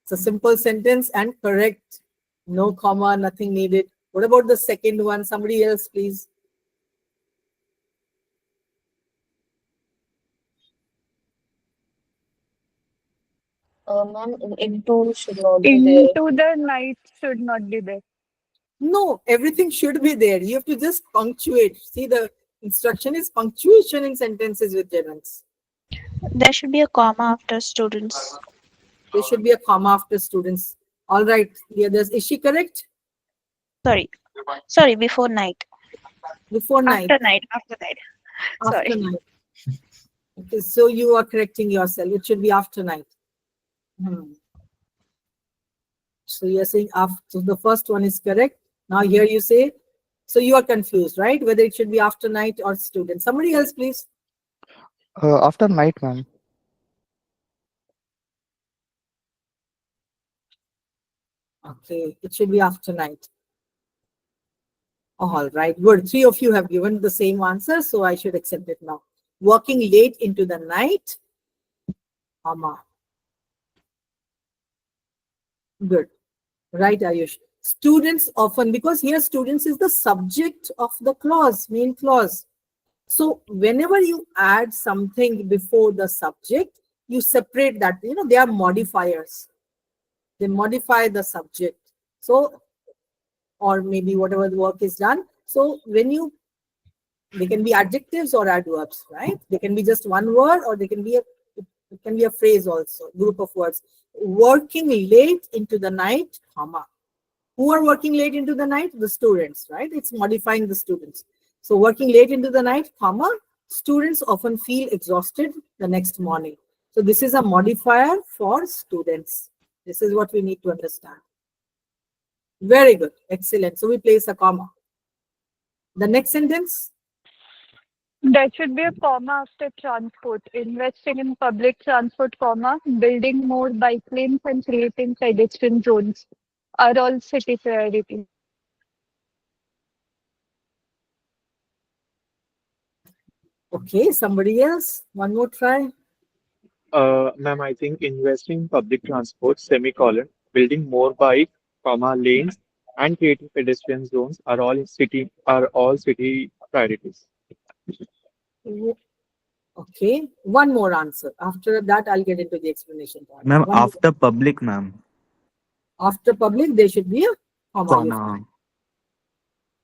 It's a simple sentence and correct. No comma, nothing needed. What about the second one? Somebody else, please. Ma'am, into should not be there. Into the night should not be there. No, everything should be there. You have to just punctuate. See, the instruction is punctuation in sentences with gerunds. There should be a comma after students. There should be a comma after students. All right, the others. Is she correct? Sorry, before night. Before night. After night. After night. After Sorry. night. Okay, so you are correcting yourself. It should be after night. So you're saying after, the first one is correct. Now here you say, so you are confused, right? Whether it should be after night or student. Somebody else, please. After night, ma'am. Okay, it should be after night. All right, good. 3 of you have given the same answer, so I should accept it now. Working late into the night, comma. Good. Right, Ayush. Students often, because here students is the subject of the clause, main clause. So whenever you add something before the subject, you separate that, they are modifiers. They modify the subject. So, or maybe whatever the work is done. So they can be adjectives or adverbs, right? They can be just one word, or it can be a phrase also, group of words. Working late into the night, comma. Who are working late into the night? The students, right? It's modifying the students. So working late into the night, comma, students often feel exhausted the next morning. So this is a modifier for students. This is what we need to understand. Very good. Excellent. So we place a comma. The next sentence. There should be a comma after transport. Investing in public transport, comma, building more bike lanes and creating pedestrian zones are all city priorities. Okay, somebody else. One more try. Ma'am, I think investing in public transport, semicolon, building more bike, comma, lanes, and creating pedestrian zones are all city priorities. Okay, one more answer. After that, I'll get into the explanation part. Ma'am, after public, ma'am. After public, there should be a comma. Comma.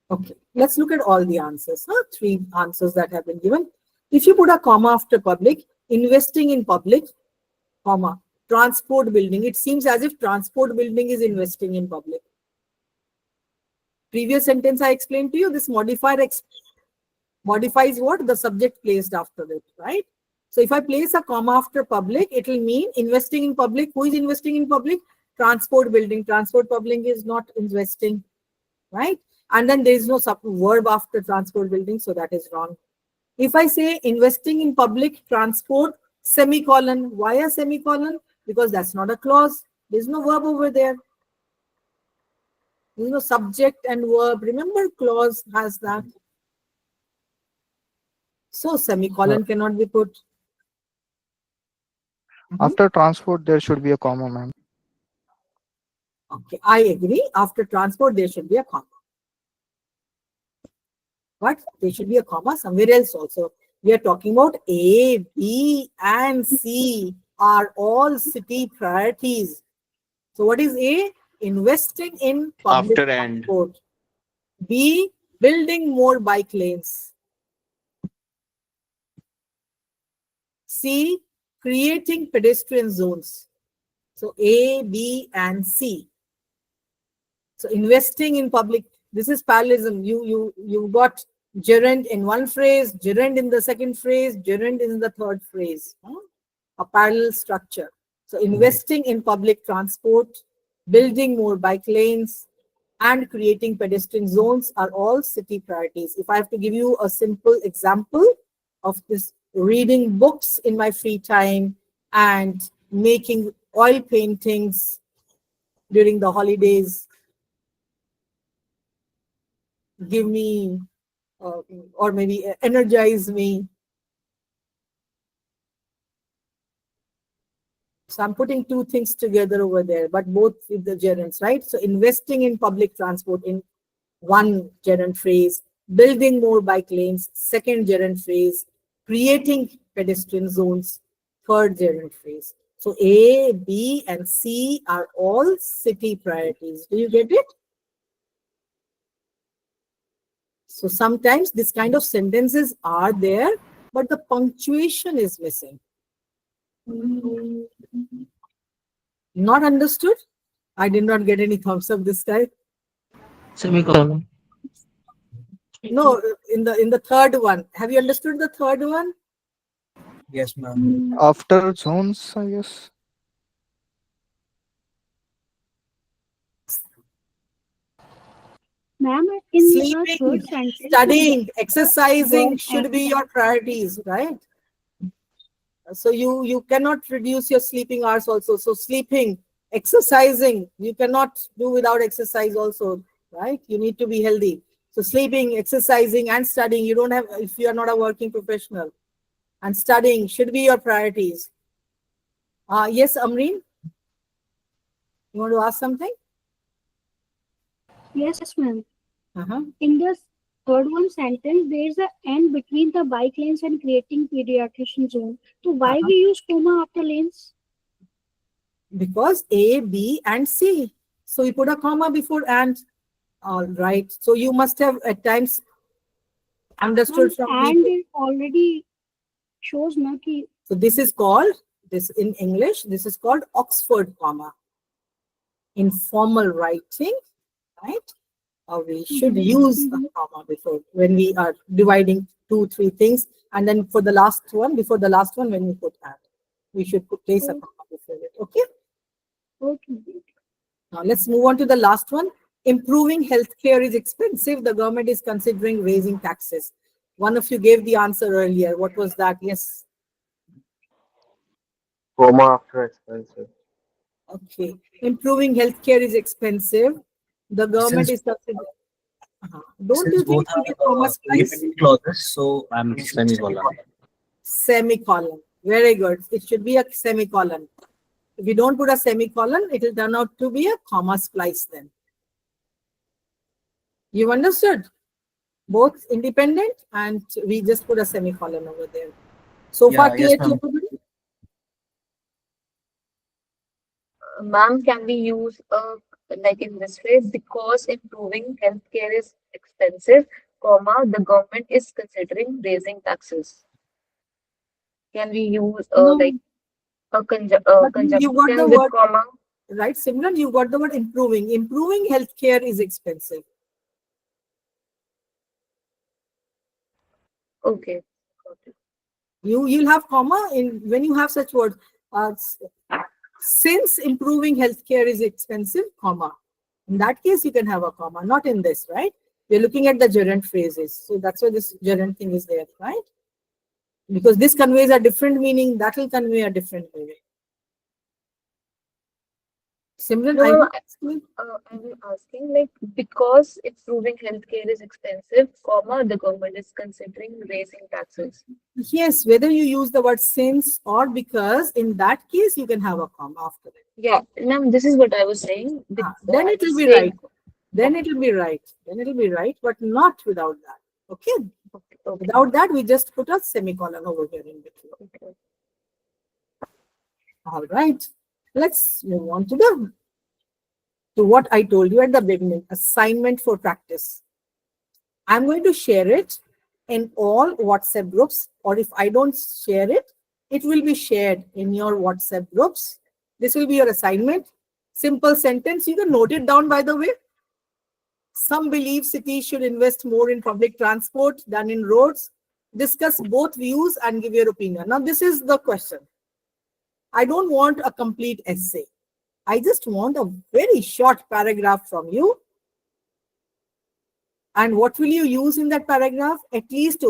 Okay, let's look at all the answers. 3 answers that have been given. If you put a comma after public, investing in public, comma, transport building. It seems as if transport building is investing in public. Previous sentence I explained to you, this modifier modifies what? The subject placed after it, right? So if I place a comma after public, it will mean investing in public. Who is investing in public? Transport building. Transport building is not investing, right? And then there is no verb after transport building, so that is wrong. If I say investing in public transport, semicolon, why a semicolon? Because that's not a clause. There's no verb over there. There's no subject and verb. Remember, clause has that. So semicolon cannot be put. After transport, there should be a comma, ma'am. Okay, I agree. After transport, there should be a comma. But there should be a comma somewhere else also. We are talking about A, B, and C are all city priorities. So what is A? Investing in public After and. transport. B, building more bike lanes. C, creating pedestrian zones. So A, B, and C. So investing in public, this is parallelism. You got gerund in one phrase, gerund in the second phrase, gerund in the third phrase. A parallel structure. So investing in public transport, building more bike lanes, and creating pedestrian zones are all city priorities. If I have to give you a simple example of this, reading books in my free time and making oil paintings during the holidays, give me or maybe energize me. So I'm putting two things together over there, but both with the gerunds, right? So investing in public transport in one gerund phrase, building more bike lanes, second gerund phrase, creating pedestrian zones, third gerund phrase. So A, B, and C are all city priorities. Do you get it? So sometimes this kind of sentences are there, but the punctuation is missing. Not understood? I did not get any thumbs up this time. Semicolon. No, in the third one. Have you understood the third one? Yes, ma'am. After zones, I guess. Ma'am, in the Sleeping, third sentence, studying, exercising verb should and be your priorities, right? So you cannot reduce your sleeping hours also. So sleeping, exercising, you cannot do without exercise also, right? You need to be healthy. So sleeping, exercising, and studying, you don't have, if you are not a working professional. And studying should be your priorities. Yes, Amreen? You want to ask something? Yes, ma'am. In the third one sentence, there is an end between the bike lanes and creating pediatrician zone. So why we use comma after lanes? Because A, B, and C. So we put a comma before and. All right. So you must have at times understood from And people. it already shows na ki. So this is called, this in English, this is called Oxford comma. In formal writing, right? We should use a comma before when we are dividing 2, 3 things, and then for the last one, before the last one, when we put and, we should place a comma before it. Okay. Okay. Now let's move on to the last one. Improving healthcare is expensive. The government is considering raising taxes. One of you gave the answer earlier. What was that? Yes. Comma after expensive. Okay. Improving healthcare is expensive. The government is considering. Don't you think it is comma splice? Clauses, so I'm semicolon. Semicolon. Very good. It should be a semicolon. If you don't put a semicolon, it will turn out to be a comma splice then. You understood? Both independent, and we just put a semicolon over there. So far clear to everybody? Ma'am, can we use like in this way? Because improving healthcare is expensive, comma, the government is considering raising taxes. Can we use like a conjunction You got the with word, comma? right, Simran? You got the word improving. Improving healthcare is expensive. Okay. You'll have comma in when you have such words. Since improving healthcare is expensive, comma. In that case, you can have a comma, not in this, right? We're looking at the gerund phrases. So that's why this gerund thing is there, right? Because this conveys a different meaning, that will convey a different meaning. Simran, No, I I'm asking like because improving healthcare is expensive, comma, the government is considering raising taxes. yes, whether you use the word since or because, in that case, you can have a comma after it. Yeah, ma'am, this is what I was saying. Then I it will was be saying, right. Then it will be right. Then it will be right, but not without that. Okay? okay. Without that, we just put a semicolon over here in between. Okay. All right. Let's move on to what I told you at the beginning, assignment for practice. I'm going to share it in all WhatsApp groups, or if I don't share it, it will be shared in your WhatsApp groups. This will be your assignment. Simple sentence. You can note it down, by the way. Some believe cities should invest more in public transport than in roads. Discuss both views and give your opinion. Now, this is the question. I don't want a complete essay. I just want a very short paragraph from you. And what will you use in that paragraph? At least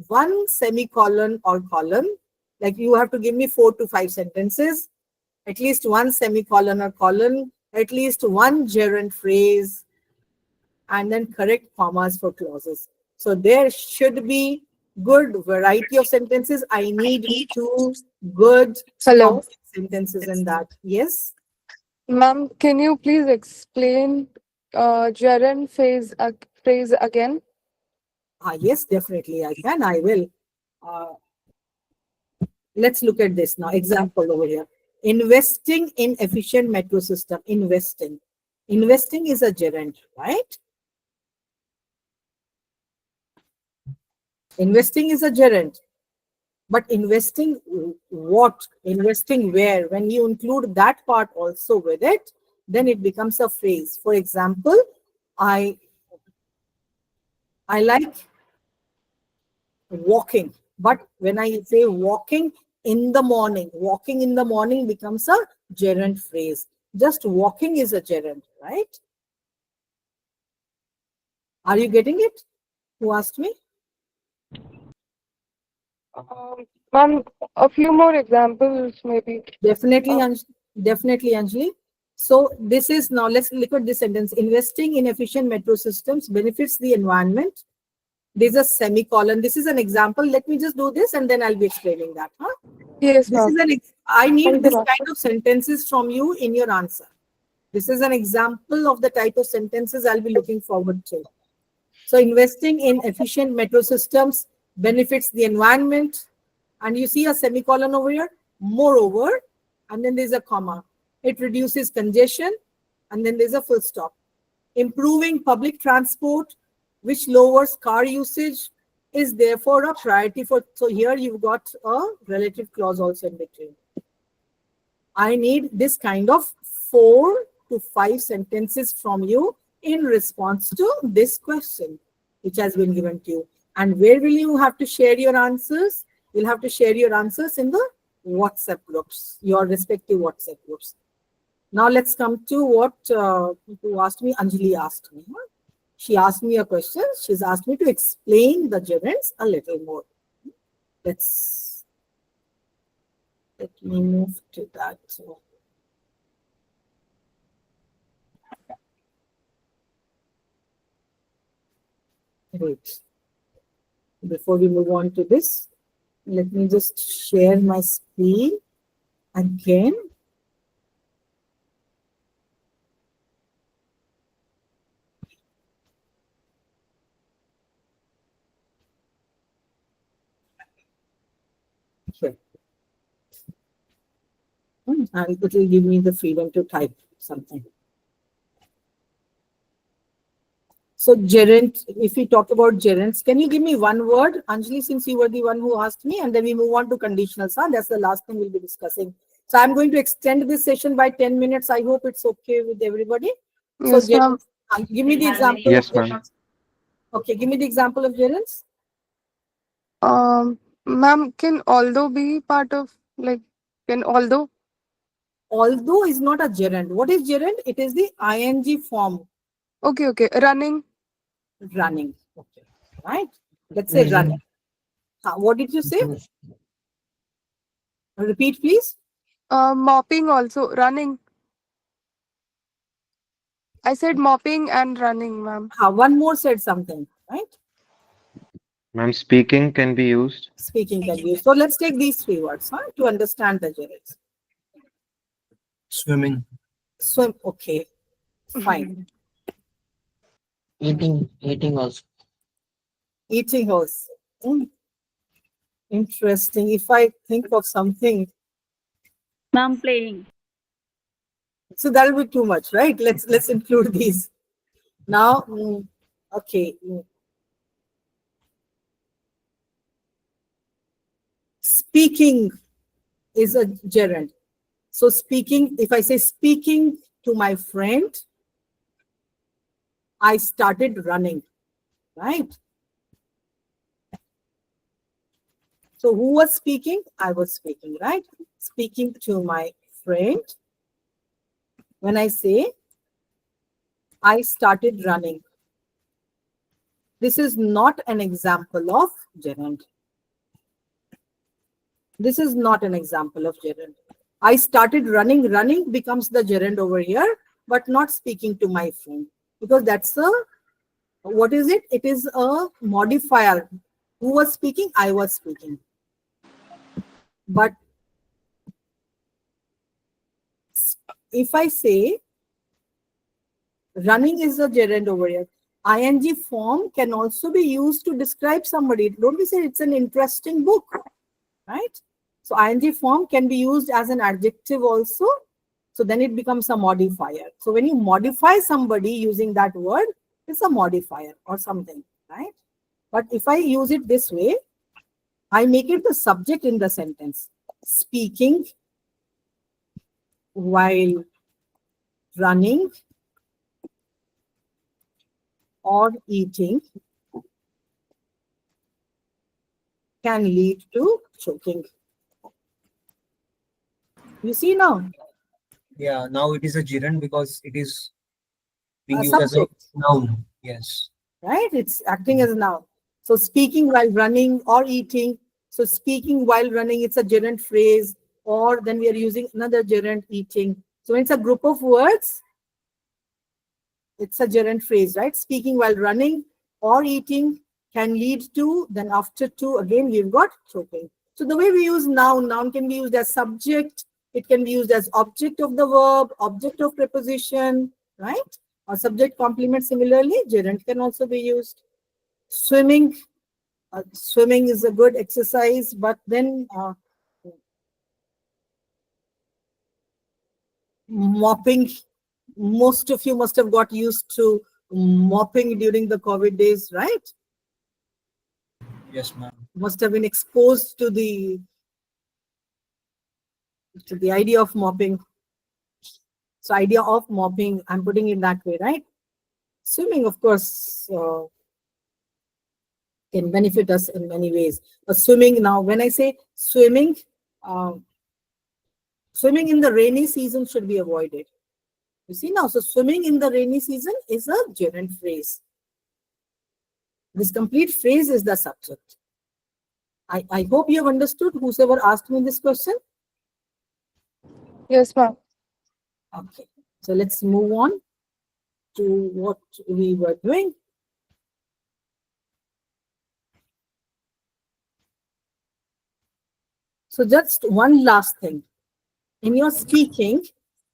one semicolon or colon. Like you have to give me 4 to 5 sentences. At least one semicolon or colon. At least one gerund phrase. And then correct commas for clauses. So there should be good variety of sentences. I need 2 good Hello. sentences in that. Yes. Ma'am, can you please explain gerund phrase again? Yes, definitely I can. I will. Let's look at this now. Example over here. Investing in efficient metro system. Investing. Investing is a gerund, right? Investing is a gerund. But investing what? Investing where? When you include that part also with it, then it becomes a phrase. For example, I like walking. But when I say walking in the morning becomes a gerund phrase. Just walking is a gerund, right? Are you getting it? Who asked me? Ma'am, a few more examples maybe. Definitely, definitely, Anjali. So this is now, let's look at this sentence. Investing in efficient metro systems benefits the environment. There's a semicolon. This is an example. Let me just do this and then I'll be explaining that. Huh? Yes, this is ma'am. I need Thank this you, ma'am. kind of sentences from you in your answer. This is an example of the type of sentences I'll be looking forward to. So investing in efficient metro systems benefits the environment. And you see a semicolon over here. Moreover, and then there's a comma. It reduces congestion, and then there's a full stop. Improving public transport, which lowers car usage, is therefore a priority for. So here you've got a relative clause also in between. I need this kind of 4 to 5 sentences from you in response to this question, which has been given to you. And where will you have to share your answers? You'll have to share your answers in the WhatsApp groups, your respective WhatsApp groups. Now let's come to what who asked me. Anjali asked me. She asked me a question. She's asked me to explain the gerunds a little more. Let me move to that. Wait. Before we move on to this, let me just share my screen again. Here. And it will give me the freedom to type something. So gerund, if we talk about gerunds, can you give me one word, Anjali, since you were the one who asked me, and then we move on to conditionals. That's the last thing we'll be discussing. So I'm going to extend this session by 10 minutes. I hope it's okay with everybody. Yes, So ma'am. give me the example. Yes, ma'am. Okay, give me the example of gerunds. Ma'am, can although be part of, like, can although? Although is not a gerund. What is gerund? It is the ing form. Okay. Running. Running. Okay. Right. Let's say running. What did you say? Repeat, please. Mopping also, running. I said mopping and running, ma'am. One more said something, right? Ma'am, speaking can be used. Speaking can be used. So let's take these three words to understand the gerunds. Swimming. Swim. Okay. Fine. Eating also. Eating also. Interesting. If I think of something. Ma'am, playing. So that'll be too much, right? Let's include these. Now, okay. Speaking is a gerund. So speaking, if I say speaking to my friend, I started running, right? So who was speaking? I was speaking, right? Speaking to my friend. When I say I started running, this is not an example of gerund. This is not an example of gerund. I started running. Running becomes the gerund over here, but not speaking to my friend, because that's a, what is it? It is a modifier. Who was speaking? I was speaking. But if I say running is a gerund over here, ing form can also be used to describe somebody. Don't we say it's an interesting book, right? So ing form can be used as an adjective also. So then it becomes a modifier. So when you modify somebody using that word, it's a modifier or something, right? But if I use it this way, I make it the subject in the sentence. Speaking while running or eating can lead to choking. You see now? Yeah, now it is a gerund because it is being A used as a subject. noun. Yes. Right? It's acting as a noun. So speaking while running or eating. So speaking while running, it's a gerund phrase, or then we are using another gerund, eating. So when it's a group of words, it's a gerund phrase, right? Speaking while running or eating can lead to, then after to, again, we've got choking. So the way we use noun, noun can be used as subject, it can be used as object of the verb, object of preposition, right? Or subject complement. Similarly, gerund can also be used. Swimming, swimming is a good exercise, but then mopping, most of you must have got used to mopping during the COVID days, right? Yes, ma'am. Must have been exposed to the idea of mopping. So idea of mopping, I'm putting it that way, right? Swimming, of course, can benefit us in many ways. Swimming, now when I say swimming, swimming in the rainy season should be avoided. You see now, so swimming in the rainy season is a gerund phrase. This complete phrase is the subject. I hope you have understood, whosoever asked me this question. Yes, ma'am. Okay, so let's move on to what we were doing. So just one last thing. In your speaking,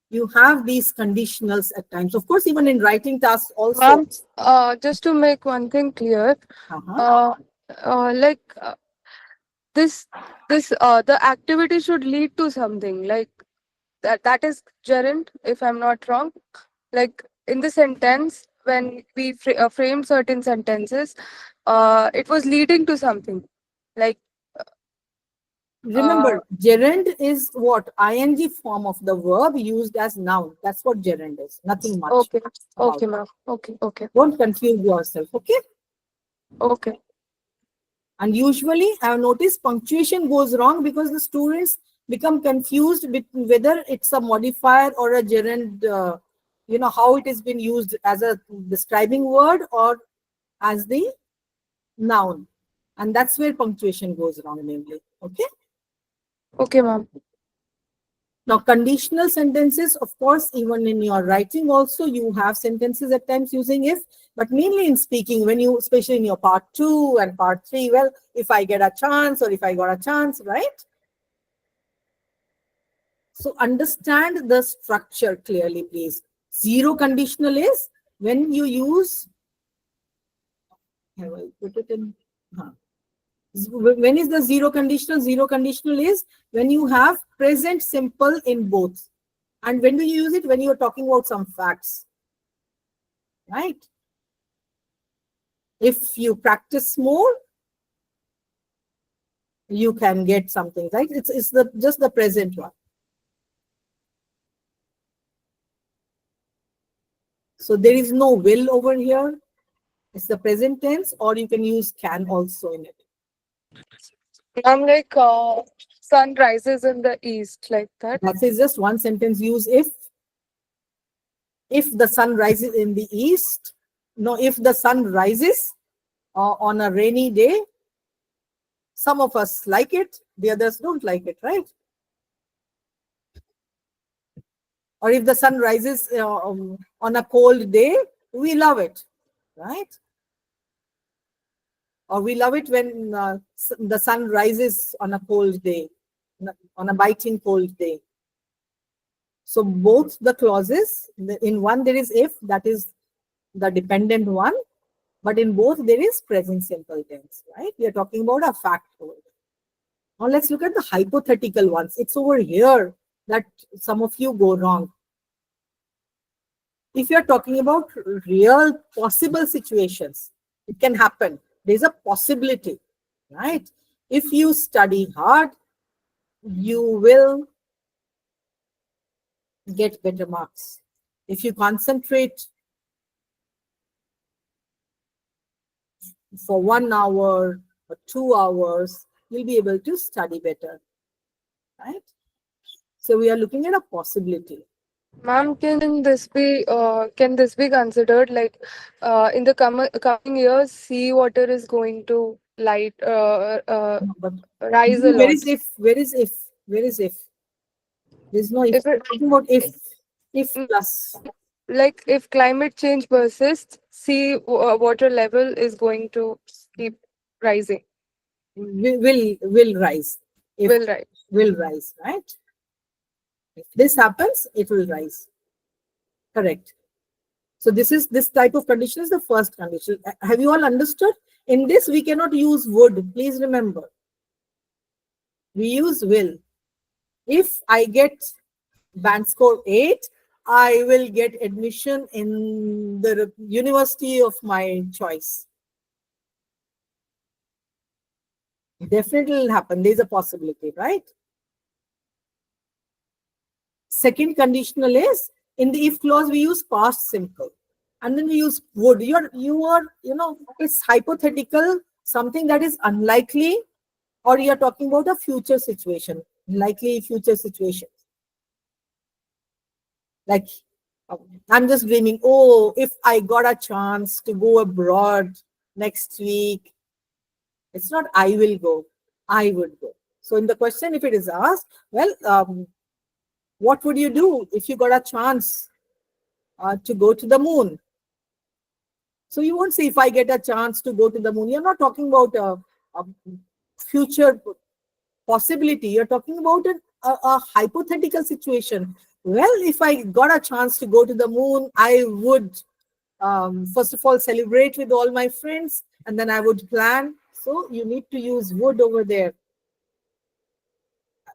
you have these conditionals at times. Of course, even in writing tasks also. Ma'am, just to make one thing clear, like this the activity should lead to something, like that is gerund, if I'm not wrong. Like in the sentence, when we frame certain sentences, it was leading to something, like Remember, gerund is what? ING form of the verb used as noun. That's what gerund is. Nothing much. okay, okay, ma'am. Okay. Don't confuse yourself, okay? Okay. And usually, I have noticed punctuation goes wrong because the students become confused with whether it's a modifier or a gerund, how it has been used as a describing word or as the noun. And that's where punctuation goes wrong mainly. Okay. Okay, ma'am. Now, conditional sentences, of course, even in your writing also, you have sentences at times using if, but mainly in speaking, when you, especially in your part 2 and part 3, well, if I get a chance or if I got a chance, right? So understand the structure clearly, please. Zero conditional is when you use, have I put it in? When is the zero conditional? Zero conditional is when you have present simple in both. And when do you use it? When you are talking about some facts, right? If you practice more, you can get something, right? It's just the present one. So there is no will over here. It's the present tense, or you can use can also in it. I'm like sun rises in the east, like that. That is just one sentence. Use if. If the sun rises in the east, no, if the sun rises on a rainy day, some of us like it, the others don't like it, right? Or if the sun rises on a cold day, we love it, right? Or we love it when the sun rises on a cold day, on a biting cold day. So both the clauses, in one there is if, that is the dependent one, but in both there is present simple tense, right? We are talking about a fact. Now let's look at the hypothetical ones. It's over here that some of you go wrong. If you're talking about real possible situations, it can happen. There's a possibility, right? If you study hard, you will get better marks. If you concentrate for 1 hour or 2 hours, you'll be able to study better, right? So we are looking at a possibility. Ma'am, can this be considered like in the coming years, sea water is going to rise a lot? Where is if? Where is if? Where is if? There's no if. Talking about if plus. Like if climate change persists, sea water level is going to keep rising. Will rise. If Will rise. Will rise, right? If this happens, it will rise. Correct. So this type of condition is the first condition. Have you all understood? In this, we cannot use would. Please remember. We use will. If I get band score 8, I will get admission in the university of my choice. Definitely will happen. There's a possibility, right? Second conditional is in the if clause we use past simple, and then we use would. It's hypothetical, something that is unlikely, or you're talking about a future situation, likely future situation. Like I'm just dreaming, oh, if I got a chance to go abroad next week, it's not I will go, I would go. So in the question, if it is asked, well, what would you do if you got a chance to go to the moon? So you won't say if I get a chance to go to the moon. You're not talking about a future possibility. You're talking about a hypothetical situation. Well, if I got a chance to go to the moon, I would first of all celebrate with all my friends, and then I would plan. So you need to use would over there.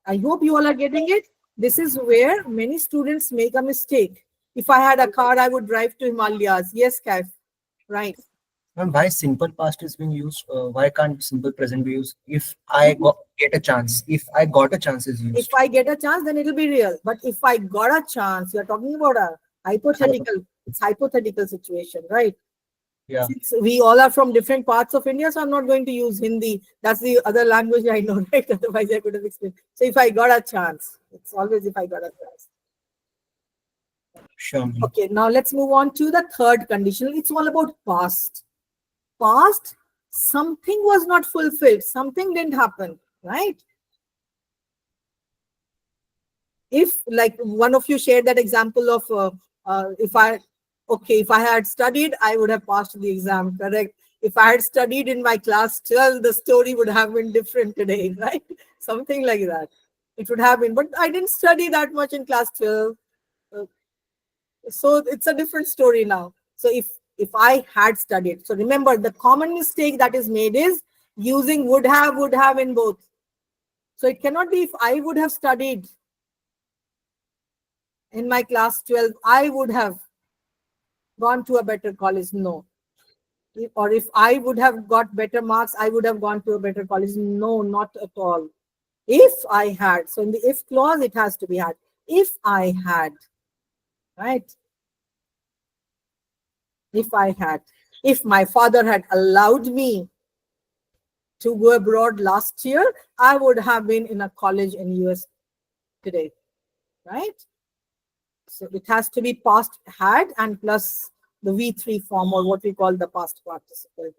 I hope you all are getting it. This is where many students make a mistake. If I had a car, I would drive to Himalayas. Yes, Kaif. Right. Ma'am, why simple past is being used? Why can't simple present be used? If I get a chance, if I got a chance is used. If I get a chance, then it will be real. But if I got a chance, you're talking about a hypothetical, it's hypothetical situation, right? Yeah. Since we all are from different parts of India, so I'm not going to use Hindi. That's the other language I know, right? Otherwise, I could have explained. So if I got a chance, it's always if I got a chance. Sure. Okay, now let's move on to the third conditional. It's all about past. Past something was not fulfilled, something didn't happen, right? If, like one of you shared that example of if I had studied, I would have passed the exam, correct? If I had studied in my class 12, the story would have been different today, right? Something like that. It would have been, but I didn't study that much in class 12. So it's a different story now. So if I had studied, so remember the common mistake that is made is using would have in both. So it cannot be if I would have studied in my class 12, I would have gone to a better college. No. Or if I would have got better marks, I would have gone to a better college. No, not at all. If I had, so in the if clause, it has to be had. If I had, right? If I had, if my father had allowed me to go abroad last year, I would have been in a college in US today, right? So it has to be past had and plus the V3 form, or what we call the past participle.